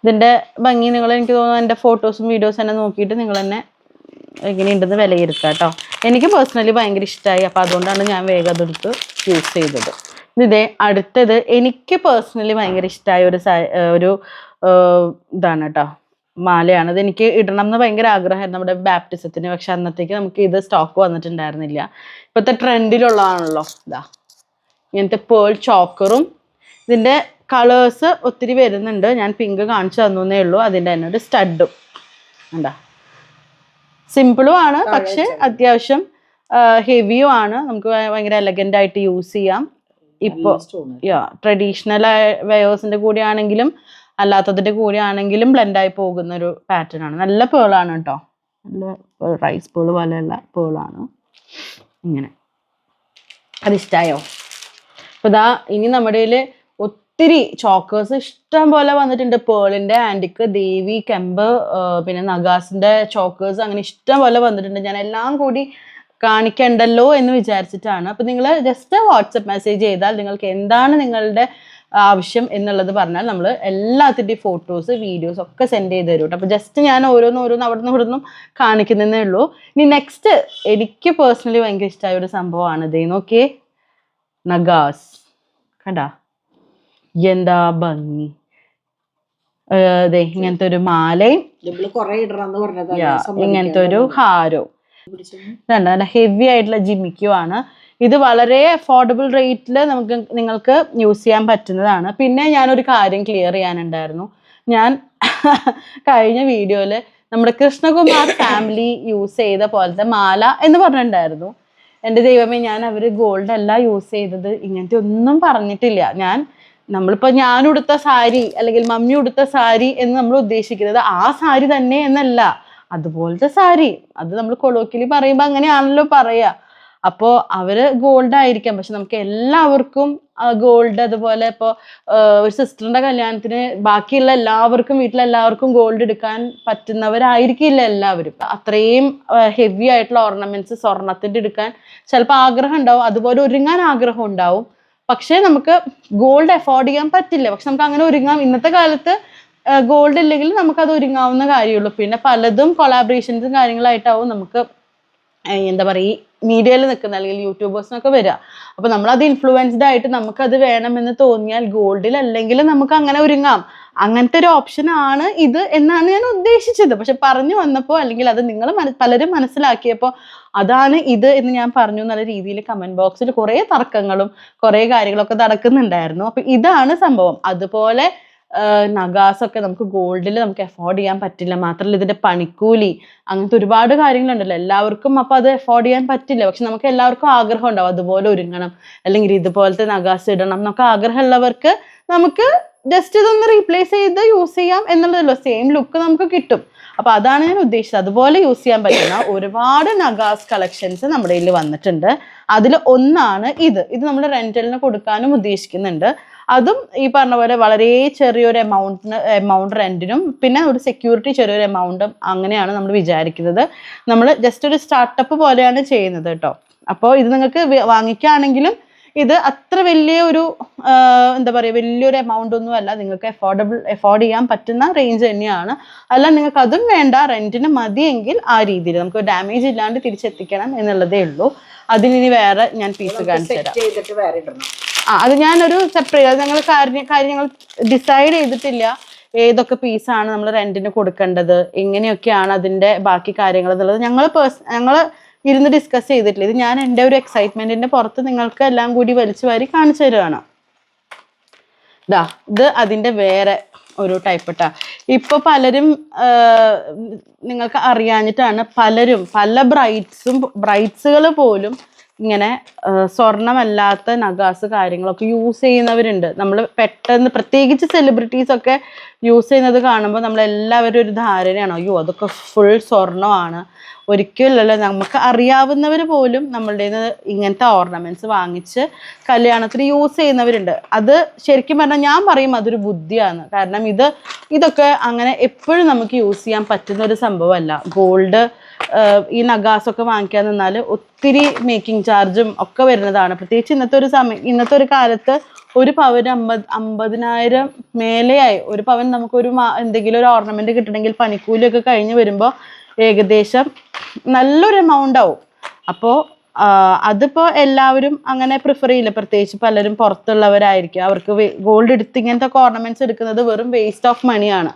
ഇതിൻ്റെ ഭംഗി നിങ്ങൾ, എനിക്ക് തോന്നുന്നു എൻ്റെ ഫോട്ടോസും വീഡിയോസും തന്നെ നോക്കിയിട്ട് നിങ്ങൾ തന്നെ എങ്ങനെയുണ്ടെന്ന് വിലയിരുത്തുക കേട്ടോ. എനിക്ക് പേഴ്സണലി ഭയങ്കര ഇഷ്ടമായി. അപ്പോൾ അതുകൊണ്ടാണ് ഞാൻ വേഗം അതെടുത്ത് യൂസ് ചെയ്തത്. ഇതേ അടുത്തത് എനിക്ക് പേഴ്സണലി ഭയങ്കര ഇഷ്ടമായ ഒരു ഇതാണ് കേട്ടോ, മാലയാണ്. ഇത് എനിക്ക് ഇടണം എന്ന് ഭയങ്കര ആഗ്രഹമായിരുന്നു നമ്മുടെ ബാപ്റ്റിസത്തിന്. പക്ഷെ അന്നത്തേക്ക് നമുക്ക് ഇത് സ്റ്റോക്ക് വന്നിട്ടുണ്ടായിരുന്നില്ല. ഇപ്പോഴത്തെ ട്രെൻഡിലുള്ളതാണല്ലോ ഇങ്ങനത്തെ പേൾ ചോക്കറും. ഇതിൻ്റെ കളേഴ്സ് ഒത്തിരി വരുന്നുണ്ട്. ഞാൻ പിങ്ക് കാണിച്ചു തന്നേ ഉള്ളൂ. അതിൻ്റെ തന്നെ ഒരു സ്റ്റഡും എന്താ, സിമ്പിളും ആണ് പക്ഷെ അത്യാവശ്യം ഹെവിയും ആണ്. നമുക്ക് ഭയങ്കര എലഗൻ്റ് ആയിട്ട് യൂസ് ചെയ്യാം. ഇപ്പോൾ ട്രഡീഷണൽ വെയേഴ്സിൻ്റെ കൂടെ ആണെങ്കിലും അല്ലാത്തതിൻ്റെ കൂടെ ആണെങ്കിലും ബ്ലെൻഡായി പോകുന്നൊരു പാറ്റേൺ ആണ്. നല്ല പേളാണ് കേട്ടോ, നല്ല റൈസ് പേള് പോലെയുള്ള പേളാണ്. ഇങ്ങനെ അതിഷ്ടായോ? അപ്പോൾ ഇനി നമ്മുടെ കയ്യിൽ ഒത്തിരി ചോക്കേഴ്സ് ഇഷ്ടം പോലെ വന്നിട്ടുണ്ട്. പേളിൻ്റെ ആൻറ്റിക്ക്, ദേവി, കെമ്പ്, പിന്നെ നഗാസിൻ്റെ ചോക്കേഴ്സ്, അങ്ങനെ ഇഷ്ടം പോലെ വന്നിട്ടുണ്ട്. ഞാൻ എല്ലാം കൂടി കാണിക്കണ്ടല്ലോ എന്ന് വിചാരിച്ചിട്ടാണ്. അപ്പോൾ നിങ്ങൾ ജസ്റ്റ് വാട്സപ്പ് മെസ്സേജ് ചെയ്താൽ നിങ്ങൾക്ക് എന്താണ് നിങ്ങളുടെ ആവശ്യം എന്നുള്ളത് പറഞ്ഞാൽ നമ്മൾ എല്ലാത്തിൻ്റെയും ഫോട്ടോസ് വീഡിയോസ് ഒക്കെ സെൻഡ് ചെയ്ത് തരും കേട്ടോ. അപ്പോൾ ജസ്റ്റ് ഞാൻ ഓരോന്നും അവിടെ നിന്ന് ഇവിടുന്നും കാണിക്കുന്നതേ ഉള്ളൂ. ഇനി നെക്സ്റ്റ് എനിക്ക് പേഴ്സണലി ഭയങ്കര ഇഷ്ടമായ ഒരു സംഭവമാണ് ഇതേ നോക്കിയേ, നഗാസ്. കണ്ടാ എന്താ ഭംഗി. അതെ, ഇങ്ങനത്തെ ഒരു മാലയും ഇങ്ങനത്തെ ഒരു ഹാരവും നല്ല ഹെവി ആയിട്ടുള്ള ജിമിക്കുമാണ്. ഇത് വളരെ അഫോർഡബിൾ റേറ്റിൽ നിങ്ങൾക്ക് യൂസ് ചെയ്യാൻ പറ്റുന്നതാണ്. പിന്നെ ഞാനൊരു കാര്യം ക്ലിയർ ചെയ്യാനുണ്ടായിരുന്നു. ഞാൻ കഴിഞ്ഞ വീഡിയോയിൽ നമ്മുടെ കൃഷ്ണകുമാർ ഫാമിലി യൂസ് ചെയ്ത പോലത്തെ മാല എന്ന് പറഞ്ഞിട്ടുണ്ടായിരുന്നു. എൻ്റെ ദൈവമേ, ഞാൻ അവർ ഗോൾഡ് അല്ല യൂസ് ചെയ്തത്, ഇങ്ങനത്തെ ഒന്നും പറഞ്ഞിട്ടില്ല. നമ്മളിപ്പോൾ ഞാൻ ഉടുത്ത സാരി അല്ലെങ്കിൽ മമ്മി ഉടുത്ത സാരി എന്ന് നമ്മൾ ഉദ്ദേശിക്കുന്നത് ആ സാരി തന്നെ എന്നല്ല, അതുപോലത്തെ സാരി. അത് നമ്മൾ കൊളോക്കിയലി പറയുമ്പോൾ അങ്ങനെയാണല്ലോ പറയുക. അപ്പോൾ അവർ ഗോൾഡ് ആയിരിക്കാം, പക്ഷെ നമുക്ക് എല്ലാവർക്കും ഗോൾഡ്, അതുപോലെ ഇപ്പോൾ ഒരു സിസ്റ്ററിൻ്റെ കല്യാണത്തിന് ബാക്കിയുള്ള എല്ലാവർക്കും വീട്ടിലെല്ലാവർക്കും ഗോൾഡ് എടുക്കാൻ പറ്റുന്നവരായിരിക്കില്ല എല്ലാവരും. അത്രയും ഹെവി ആയിട്ടുള്ള ഓർണമെന്റ്സ് സ്വർണത്തിൻ്റെ എടുക്കാൻ ചിലപ്പോൾ ആഗ്രഹം ഉണ്ടാവും, അതുപോലെ ഒരുങ്ങാൻ ആഗ്രഹം ഉണ്ടാവും. പക്ഷേ നമുക്ക് ഗോൾഡ് അഫോർഡ് ചെയ്യാൻ പറ്റില്ല. പക്ഷെ നമുക്ക് അങ്ങനെ ഒരുങ്ങാം. ഇന്നത്തെ കാലത്ത് ഗോൾഡ് ഇല്ലെങ്കിൽ നമുക്കത് ഒരുങ്ങാവുന്ന കാര്യമുള്ളൂ. പിന്നെ പലതും കൊളാബറേഷൻസും കാര്യങ്ങളായിട്ടാവും നമുക്ക് എന്താ പറയുക, ഈ മീഡിയയിൽ നിൽക്കുന്ന അല്ലെങ്കിൽ യൂട്യൂബേഴ്സിനൊക്കെ വരിക. അപ്പോൾ നമ്മളത് ഇൻഫ്ലുവൻസ്ഡ് ആയിട്ട് നമുക്കത് വേണമെന്ന് തോന്നിയാൽ ഗോൾഡിൽ അല്ലെങ്കിൽ നമുക്ക് അങ്ങനെ ഒരുങ്ങാം. അങ്ങനത്തെ ഒരു ഓപ്ഷൻ ആണ് ഇത് എന്നാണ് ഞാൻ ഉദ്ദേശിച്ചത്. പക്ഷെ പറഞ്ഞു വന്നപ്പോൾ അല്ലെങ്കിൽ അത് നിങ്ങൾ പലരും മനസ്സിലാക്കിയപ്പോൾ അതാണ് ഇത് എന്ന് ഞാൻ പറഞ്ഞു എന്നുള്ള രീതിയിൽ കമന്റ് ബോക്സിൽ കുറേ തർക്കങ്ങളും കുറേ കാര്യങ്ങളൊക്കെ നടക്കുന്നുണ്ടായിരുന്നു. അപ്പോൾ ഇതാണ് സംഭവം. അതുപോലെ നഗാസൊക്കെ നമുക്ക് ഗോൾഡിൽ നമുക്ക് അഫോർഡ് ചെയ്യാൻ പറ്റില്ല. മാത്രമല്ല ഇതിൻ്റെ പണിക്കൂലി അങ്ങനത്തെ ഒരുപാട് കാര്യങ്ങളുണ്ടല്ലോ എല്ലാവർക്കും. അപ്പോൾ അത് അഫോർഡ് ചെയ്യാൻ പറ്റില്ല. പക്ഷെ നമുക്ക് എല്ലാവർക്കും ആഗ്രഹം ഉണ്ടാവും അതുപോലെ ഒരുങ്ങണം അല്ലെങ്കിൽ ഇതുപോലത്തെ നഗാസ് ഇടണം എന്നൊക്കെ ആഗ്രഹമുള്ളവർക്ക് നമുക്ക് ജസ്റ്റ് ഇതൊന്ന് റീപ്ലേസ് ചെയ്ത് യൂസ് ചെയ്യാം എന്നുള്ളതല്ലോ, സെയിം ലുക്ക് നമുക്ക് കിട്ടും. അപ്പോൾ അതാണ് ഞാൻ ഉദ്ദേശിച്ചത്. അതുപോലെ യൂസ് ചെയ്യാൻ പറ്റുന്ന ഒരുപാട് നഗാസ് കളക്ഷൻസ് നമ്മുടെ കയ്യിൽ വന്നിട്ടുണ്ട്. അതിൽ ഒന്നാണ് ഇത് നമ്മൾ റെന്റലിന് കൊടുക്കാനും ഉദ്ദേശിക്കുന്നുണ്ട്. അതും ഈ പറഞ്ഞ പോലെ വളരെ ചെറിയൊരു എമൗണ്ട് റെന്റിനും പിന്നെ ഒരു സെക്യൂരിറ്റി ചെറിയൊരു എമൗണ്ടും അങ്ങനെയാണ് നമ്മൾ വിചാരിക്കുന്നത്. നമ്മൾ ജസ്റ്റ് ഒരു സ്റ്റാർട്ടപ്പ് പോലെയാണ് ചെയ്യുന്നത് കേട്ടോ. അപ്പോൾ ഇത് നിങ്ങൾക്ക് വാങ്ങിക്കുകയാണെങ്കിലും ഇത് അത്ര വലിയ ഒരു എന്താ പറയുക വലിയൊരു എമൗണ്ട് ഒന്നും അല്ല, നിങ്ങൾക്ക് എഫോർഡ് ചെയ്യാൻ പറ്റുന്ന റേഞ്ച് തന്നെയാണ്. അല്ല നിങ്ങൾക്ക് അതും വേണ്ട, റെന്റിന് മതിയെങ്കിൽ ആ രീതിയിൽ നമുക്ക് ഡാമേജ് ഇല്ലാണ്ട് തിരിച്ചെത്തിക്കണം എന്നുള്ളതേ ഉള്ളൂ. അതിനി വേറെ ഞാൻ പീസ് കാണിച്ചു തരാം. അത് ഞാനൊരു സെപ്പറേറ്റ് ഞങ്ങൾ കാര്യങ്ങൾ ഡിസൈഡ് ചെയ്തിട്ടില്ല ഏതൊക്കെ പീസാണ് നമ്മൾ റെന്റിന് കൊടുക്കേണ്ടത്, എങ്ങനെയൊക്കെയാണ് അതിന്റെ ബാക്കി കാര്യങ്ങൾ എന്നുള്ളത് ഞങ്ങൾ ഇരുന്ന് ഡിസ്കസ് ചെയ്തിട്ടില്ല. ഇത് ഞാൻ എൻ്റെ ഒരു എക്സൈറ്റ്മെന്റിന്റെ പുറത്ത് നിങ്ങൾക്ക് എല്ലാം കൂടി വലിച്ചു വാരി കാണിച്ചു തരുവാണ്. ഇത് അതിന്റെ വേറെ ഒരു ടൈപ്പ് ഇട്ടാ. ഇപ്പൊ പലരും നിങ്ങൾക്ക് അറിയാഞ്ഞിട്ടാണ് പല ബ്രൈറ്റ്സുകൾ പോലും ഇങ്ങനെ സ്വർണ്ണമല്ലാത്ത നഗാസ് കാര്യങ്ങളൊക്കെ യൂസ് ചെയ്യുന്നവരുണ്ട്. നമ്മൾ പെട്ടെന്ന് പ്രത്യേകിച്ച് സെലിബ്രിറ്റീസ് ഒക്കെ യൂസ് ചെയ്യുന്നത് കാണുമ്പോൾ നമ്മളെല്ലാവരും ഒരു ധാരണയാണ്, അയ്യോ അതൊക്കെ ഫുൾ സ്വർണ്ണമാണ്. ഒരിക്കലല്ല, നമുക്ക് അറിയാവുന്നവർ പോലും നമ്മളുടെ ഇങ്ങനത്തെ ഓർണമെന്റ്സ് വാങ്ങിച്ച് കല്യാണത്തിന് യൂസ് ചെയ്യുന്നവരുണ്ട്. അത് ശരിക്കും പറഞ്ഞാൽ ഞാൻ പറയും അതൊരു ബുദ്ധിയാണ്. കാരണം ഇതൊക്കെ അങ്ങനെ എപ്പോഴും നമുക്ക് യൂസ് ചെയ്യാൻ പറ്റുന്ന ഒരു സംഭവമല്ല. ഗോൾഡ് ഈ നഗാസൊക്കെ വാങ്ങിക്കാൻ നിന്നാൽ ഒത്തിരി മേക്കിംഗ് ചാർജും ഒക്കെ വരുന്നതാണ്. പ്രത്യേകിച്ച് ഇന്നത്തെ ഒരു കാലത്ത് ഒരു പവന് 50,000 മേലെയായി. ഒരു പവൻ നമുക്കൊരു എന്തെങ്കിലും ഒരു ഓർണമെന്റ് കിട്ടണമെങ്കിൽ പണിക്കൂലിയൊക്കെ കഴിഞ്ഞ് വരുമ്പോൾ ഏകദേശം നല്ലൊരു എമൗണ്ട് ആവും. അപ്പോൾ അതിപ്പോൾ എല്ലാവരും അങ്ങനെ പ്രിഫർ ചെയ്യില്ല. പ്രത്യേകിച്ച് പലരും പുറത്തുള്ളവരായിരിക്കും, അവർക്ക് ഗോൾഡ് എടുത്ത് ഇങ്ങനത്തെ ഓർണമെന്റ്സ് എടുക്കുന്നത് വെറും വേസ്റ്റ് ഓഫ് മണിയാണ്.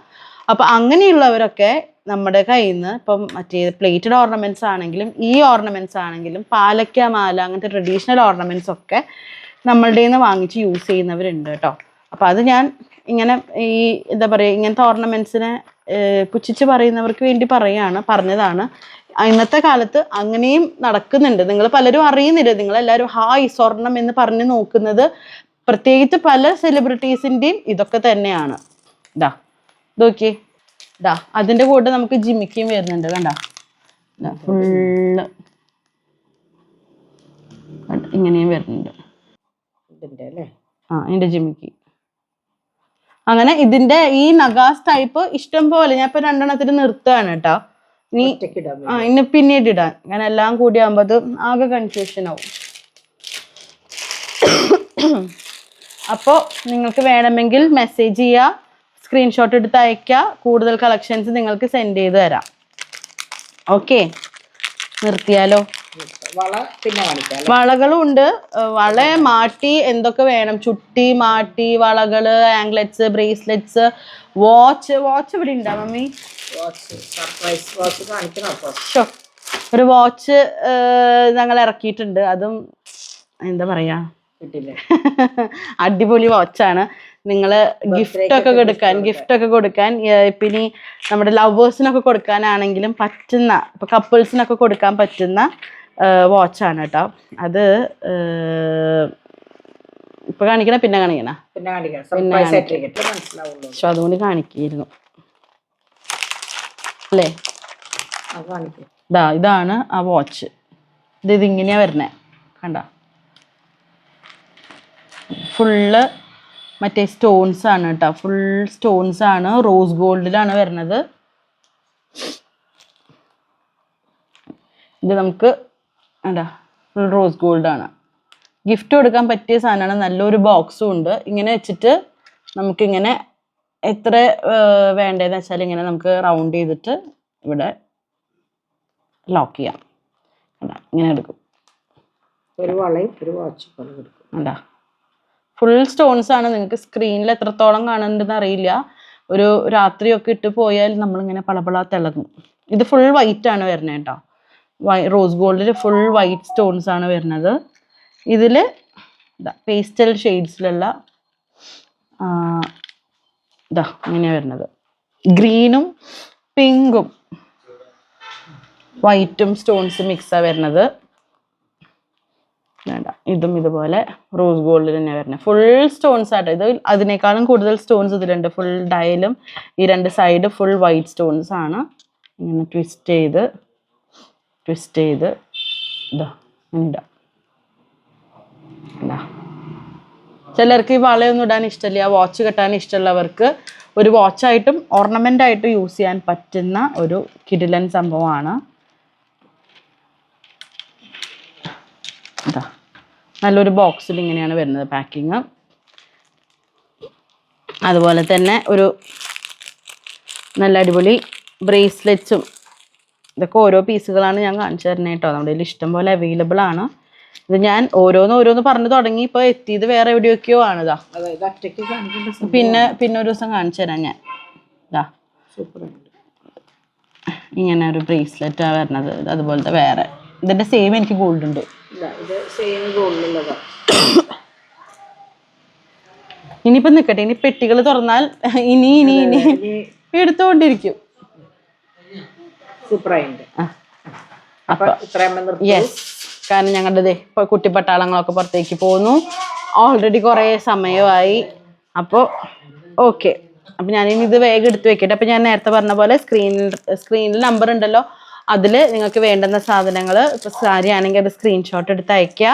അപ്പം അങ്ങനെയുള്ളവരൊക്കെ നമ്മുടെ കയ്യിൽ നിന്ന് ഇപ്പം മറ്റേ പ്ലേറ്റഡ് ഓർണമെന്റ്സ് ആണെങ്കിലും ഈ ഓർണമെന്റ്സ് ആണെങ്കിലും പാലക്ക മാല അങ്ങനത്തെ ട്രഡീഷണൽ ഓർണമെന്റ്സ് ഒക്കെ നമ്മളുടെ നിന്ന് വാങ്ങിച്ച് യൂസ് ചെയ്യുന്നവരുണ്ട് കേട്ടോ. അപ്പം അത് ഞാൻ ഇങ്ങനെ ഈ എന്താ പറയുക ഇങ്ങനത്തെ ഓർണമെന്റ്സിനെ പുച്ഛിച്ച് പറയുന്നവർക്ക് വേണ്ടി പറഞ്ഞതാണ്. ഇന്നത്തെ കാലത്ത് അങ്ങനെയും നടക്കുന്നുണ്ട്. നിങ്ങൾ പലരും അറിയുന്നില്ല, നിങ്ങളെല്ലാവരും ഹായ് സ്വർണം എന്ന് പറഞ്ഞ് നോക്കുന്നത് പ്രത്യേകിച്ച് പല സെലിബ്രിറ്റീസിൻ്റെയും ഇതൊക്കെ തന്നെയാണ്. നോക്കിയേ, അതിൻ്റെ കൂടെ നമുക്ക് ജിമിക്കും വരുന്നുണ്ട്. കണ്ടോ, ഫുള്ള് ഇങ്ങനെയും വരുന്നുണ്ട്. ഇതിന്റെ ജിമിക്കി. അങ്ങനെ ഇതിന്റെ ഈ നഗാസ് ടൈപ്പ് ഇഷ്ടം പോലെ ഞാൻ ഇപ്പൊ 2 നിർത്തുകയാണ് കേട്ടോ. ഇനി പിന്നീട് ഇടാൻ അങ്ങനെ എല്ലാം കൂടി ആകുമ്പോൾ അത് ആകെ കൺഫ്യൂഷൻ ആവും. അപ്പോൾ നിങ്ങൾക്ക് വേണമെങ്കിൽ മെസ്സേജ് ചെയ്യുക, സ്ക്രീൻഷോട്ട് എടുത്ത് അയക്കുക, കൂടുതൽ കളക്ഷൻസ് നിങ്ങൾക്ക് സെൻഡ് ചെയ്ത് തരാം. ഓക്കെ, നിർത്തിയാലോ? വളകളും ഉണ്ട്. വള മാട്ടി എന്തൊക്കെ വേണം, ചുട്ടി മാട്ടി വളകള്, ആംഗ്ലെറ്റ്സ്, ബ്രേസ്ലെറ്റ്സ്, വാച്ച് ഇവിടെ ഉണ്ടാ മമ്മി? ഒരു വാച്ച് ഞങ്ങൾ ഇറക്കിയിട്ടുണ്ട്. അതും എന്താ പറയാ അടിപൊളി വാച്ചാണ്. നിങ്ങൾ ഗിഫ്റ്റ് ഒക്കെ കൊടുക്കാൻ പിന്നെ നമ്മുടെ ലവേഴ്സിനൊക്കെ കൊടുക്കാനാണെങ്കിലും പറ്റുന്ന, ഇപ്പൊ കപ്പിൾസിനൊക്കെ കൊടുക്കാൻ പറ്റുന്ന വാച്ചാണ് കേട്ടോ. അത് ഇപ്പൊ കാണിക്കണ പിന്നെ കാണിക്കണ പക്ഷെ അതുകൊണ്ട് കാണിക്കായിരുന്നു അല്ലേ? ഇതാണ് ആ വാച്ച്. ഇതിങ്ങനെയാ വരുന്നേ, കണ്ട ഫുള്ള് മറ്റേ സ്റ്റോൺസ് ആണ് കേട്ടോ. ഫുൾ സ്റ്റോൺസ് ആണ്, റോസ് ഗോൾഡിലാണ് വരുന്നത്. ഇത് നമുക്ക് എന്താ ഫുൾ റോസ് ഗോൾഡാണ്. ഗിഫ്റ്റ് കൊടുക്കാൻ പറ്റിയ സാധനമാണ്. നല്ലൊരു ബോക്സും ഉണ്ട്. ഇങ്ങനെ വെച്ചിട്ട് നമുക്കിങ്ങനെ എത്ര വേണ്ടതെന്ന് വെച്ചാൽ ഇങ്ങനെ നമുക്ക് റൗണ്ട് ചെയ്തിട്ട് ഇവിടെ ലോക്ക് ചെയ്യാം. ഇങ്ങനെ എടുക്കും. ഒരു വളയും ഒരു വാച്ച് എന്താ ഫുൾ സ്റ്റോൺസ് ആണ്. നിങ്ങൾക്ക് സ്ക്രീനിൽ എത്രത്തോളം കാണുന്നുണ്ടെന്ന് അറിയില്ല. ഒരു രാത്രിയൊക്കെ ഇട്ട് പോയാൽ നമ്മളിങ്ങനെ പളപള തിളങ്ങും. ഇത് ഫുൾ വൈറ്റ് ആണ് വരുന്നത് കേട്ടോ. റോസ് ഗോൾഡിൽ ഫുൾ വൈറ്റ് സ്റ്റോൺസ് ആണ് വരുന്നത്. ഇതിൽ പേസ്റ്റൽ ഷെയ്ഡ്സിലുള്ള ഇങ്ങനെയാണ് വരുന്നത്. ഗ്രീനും പിങ്കും വൈറ്റും സ്റ്റോൺസ് മിക്സാണ് വരുന്നത്. വേണ്ട, ഇതും ഇതുപോലെ റോസ് ഗോൾഡിൽ തന്നെ വരുന്നത് ഫുൾ സ്റ്റോൺസ് ആട്ടോ. ഇത് അതിനേക്കാളും കൂടുതൽ സ്റ്റോൺസ് ഇതിലുണ്ട്. ഫുൾ ഡയലും ഈ 2 സൈഡ് ഫുൾ വൈറ്റ് സ്റ്റോൺസ് ആണ്. ഇങ്ങനെ ട്വിസ്റ്റ് ചെയ്ത് ഇങ്ങനെ ഇടാം. ചിലർക്ക് ഈ വളയൊന്നും ഇടാൻ ഇഷ്ടമില്ല, വാച്ച് കെട്ടാൻ ഇഷ്ടമുള്ളവർക്ക് ഒരു വാച്ചായിട്ടും ഓർണമെൻ്റ് ആയിട്ടും യൂസ് ചെയ്യാൻ പറ്റുന്ന ഒരു കിടിലൻ സംഭവമാണ്. നല്ലൊരു ബോക്സിൽ ഇങ്ങനെയാണ് വരുന്നത് പാക്കിങ്. അതുപോലെ തന്നെ ഒരു നല്ല അടിപൊളി ബ്രേസ്ലെറ്റ്സും. ഇതൊക്കെ ഓരോ പീസുകളാണ് ഞാൻ കാണിച്ചു തരുന്നത് കേട്ടോ. നമ്മുടെ കയ്യിൽ ഇഷ്ടം പോലെ അവൈലബിൾ ആണ്. ഇത് ഞാൻ ഓരോന്ന് പറഞ്ഞു തുടങ്ങി, ഇപ്പോൾ എത്തിയത് വേറെ എവിടെയൊക്കെയോ ആണിതാ. പിന്നെ ഒരു ദിവസം കാണിച്ചു തരാം ഞാൻ. ഇതാ ഇങ്ങനെ ഒരു ബ്രേസ്ലെറ്റാ വരണത്. അതുപോലത്തെ വേറെ ഇതിന്റെ സെയിം എനിക്ക് ഗോൾഡ് ഉണ്ട്. ഇനിയിപ്പോ നിക്കട്ടെ, ഇനി പെട്ടികൾ തുറന്നാൽ ഇനി എടുത്തോണ്ടിരിക്കും. യെസ്, കാരണം ഞങ്ങളുടെ ഇപ്പൊ കുട്ടിപ്പട്ടാളങ്ങളൊക്കെ പുറത്തേക്ക് പോകുന്നു. ഓൾറെഡി കുറേ സമയമായി. അപ്പോൾ ഓക്കെ, അപ്പം ഞാനിനി ഇത് വേഗം എടുത്ത് വെക്കട്ടെ. അപ്പം ഞാൻ നേരത്തെ പറഞ്ഞ പോലെ സ്ക്രീനിൽ നമ്പർ ഉണ്ടല്ലോ, അതിൽ നിങ്ങൾക്ക് വേണ്ടുന്ന സാധനങ്ങൾ, ഇപ്പോൾ സാരി ആണെങ്കിൽ അത് സ്ക്രീൻഷോട്ട് എടുത്ത് അയയ്ക്കുക.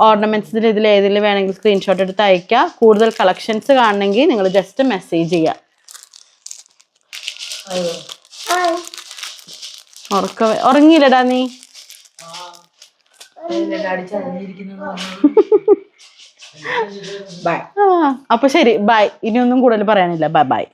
ഓർണമെന്റ്സിൽ ഇതിൽ ഏതിൽ വേണമെങ്കിൽ സ്ക്രീൻഷോട്ട് എടുത്ത് അയയ്ക്കുക. കൂടുതൽ കളക്ഷൻസ് കാണണമെങ്കിൽ നിങ്ങൾ ജസ്റ്റ് മെസ്സേജ് ചെയ്യുക. ഉറങ്ങിയില്ലടാ നീ? അപ്പൊ ശരി, ബൈ. ഇനിയൊന്നും കൂടുതൽ പറയാനില്ല. Bye bye.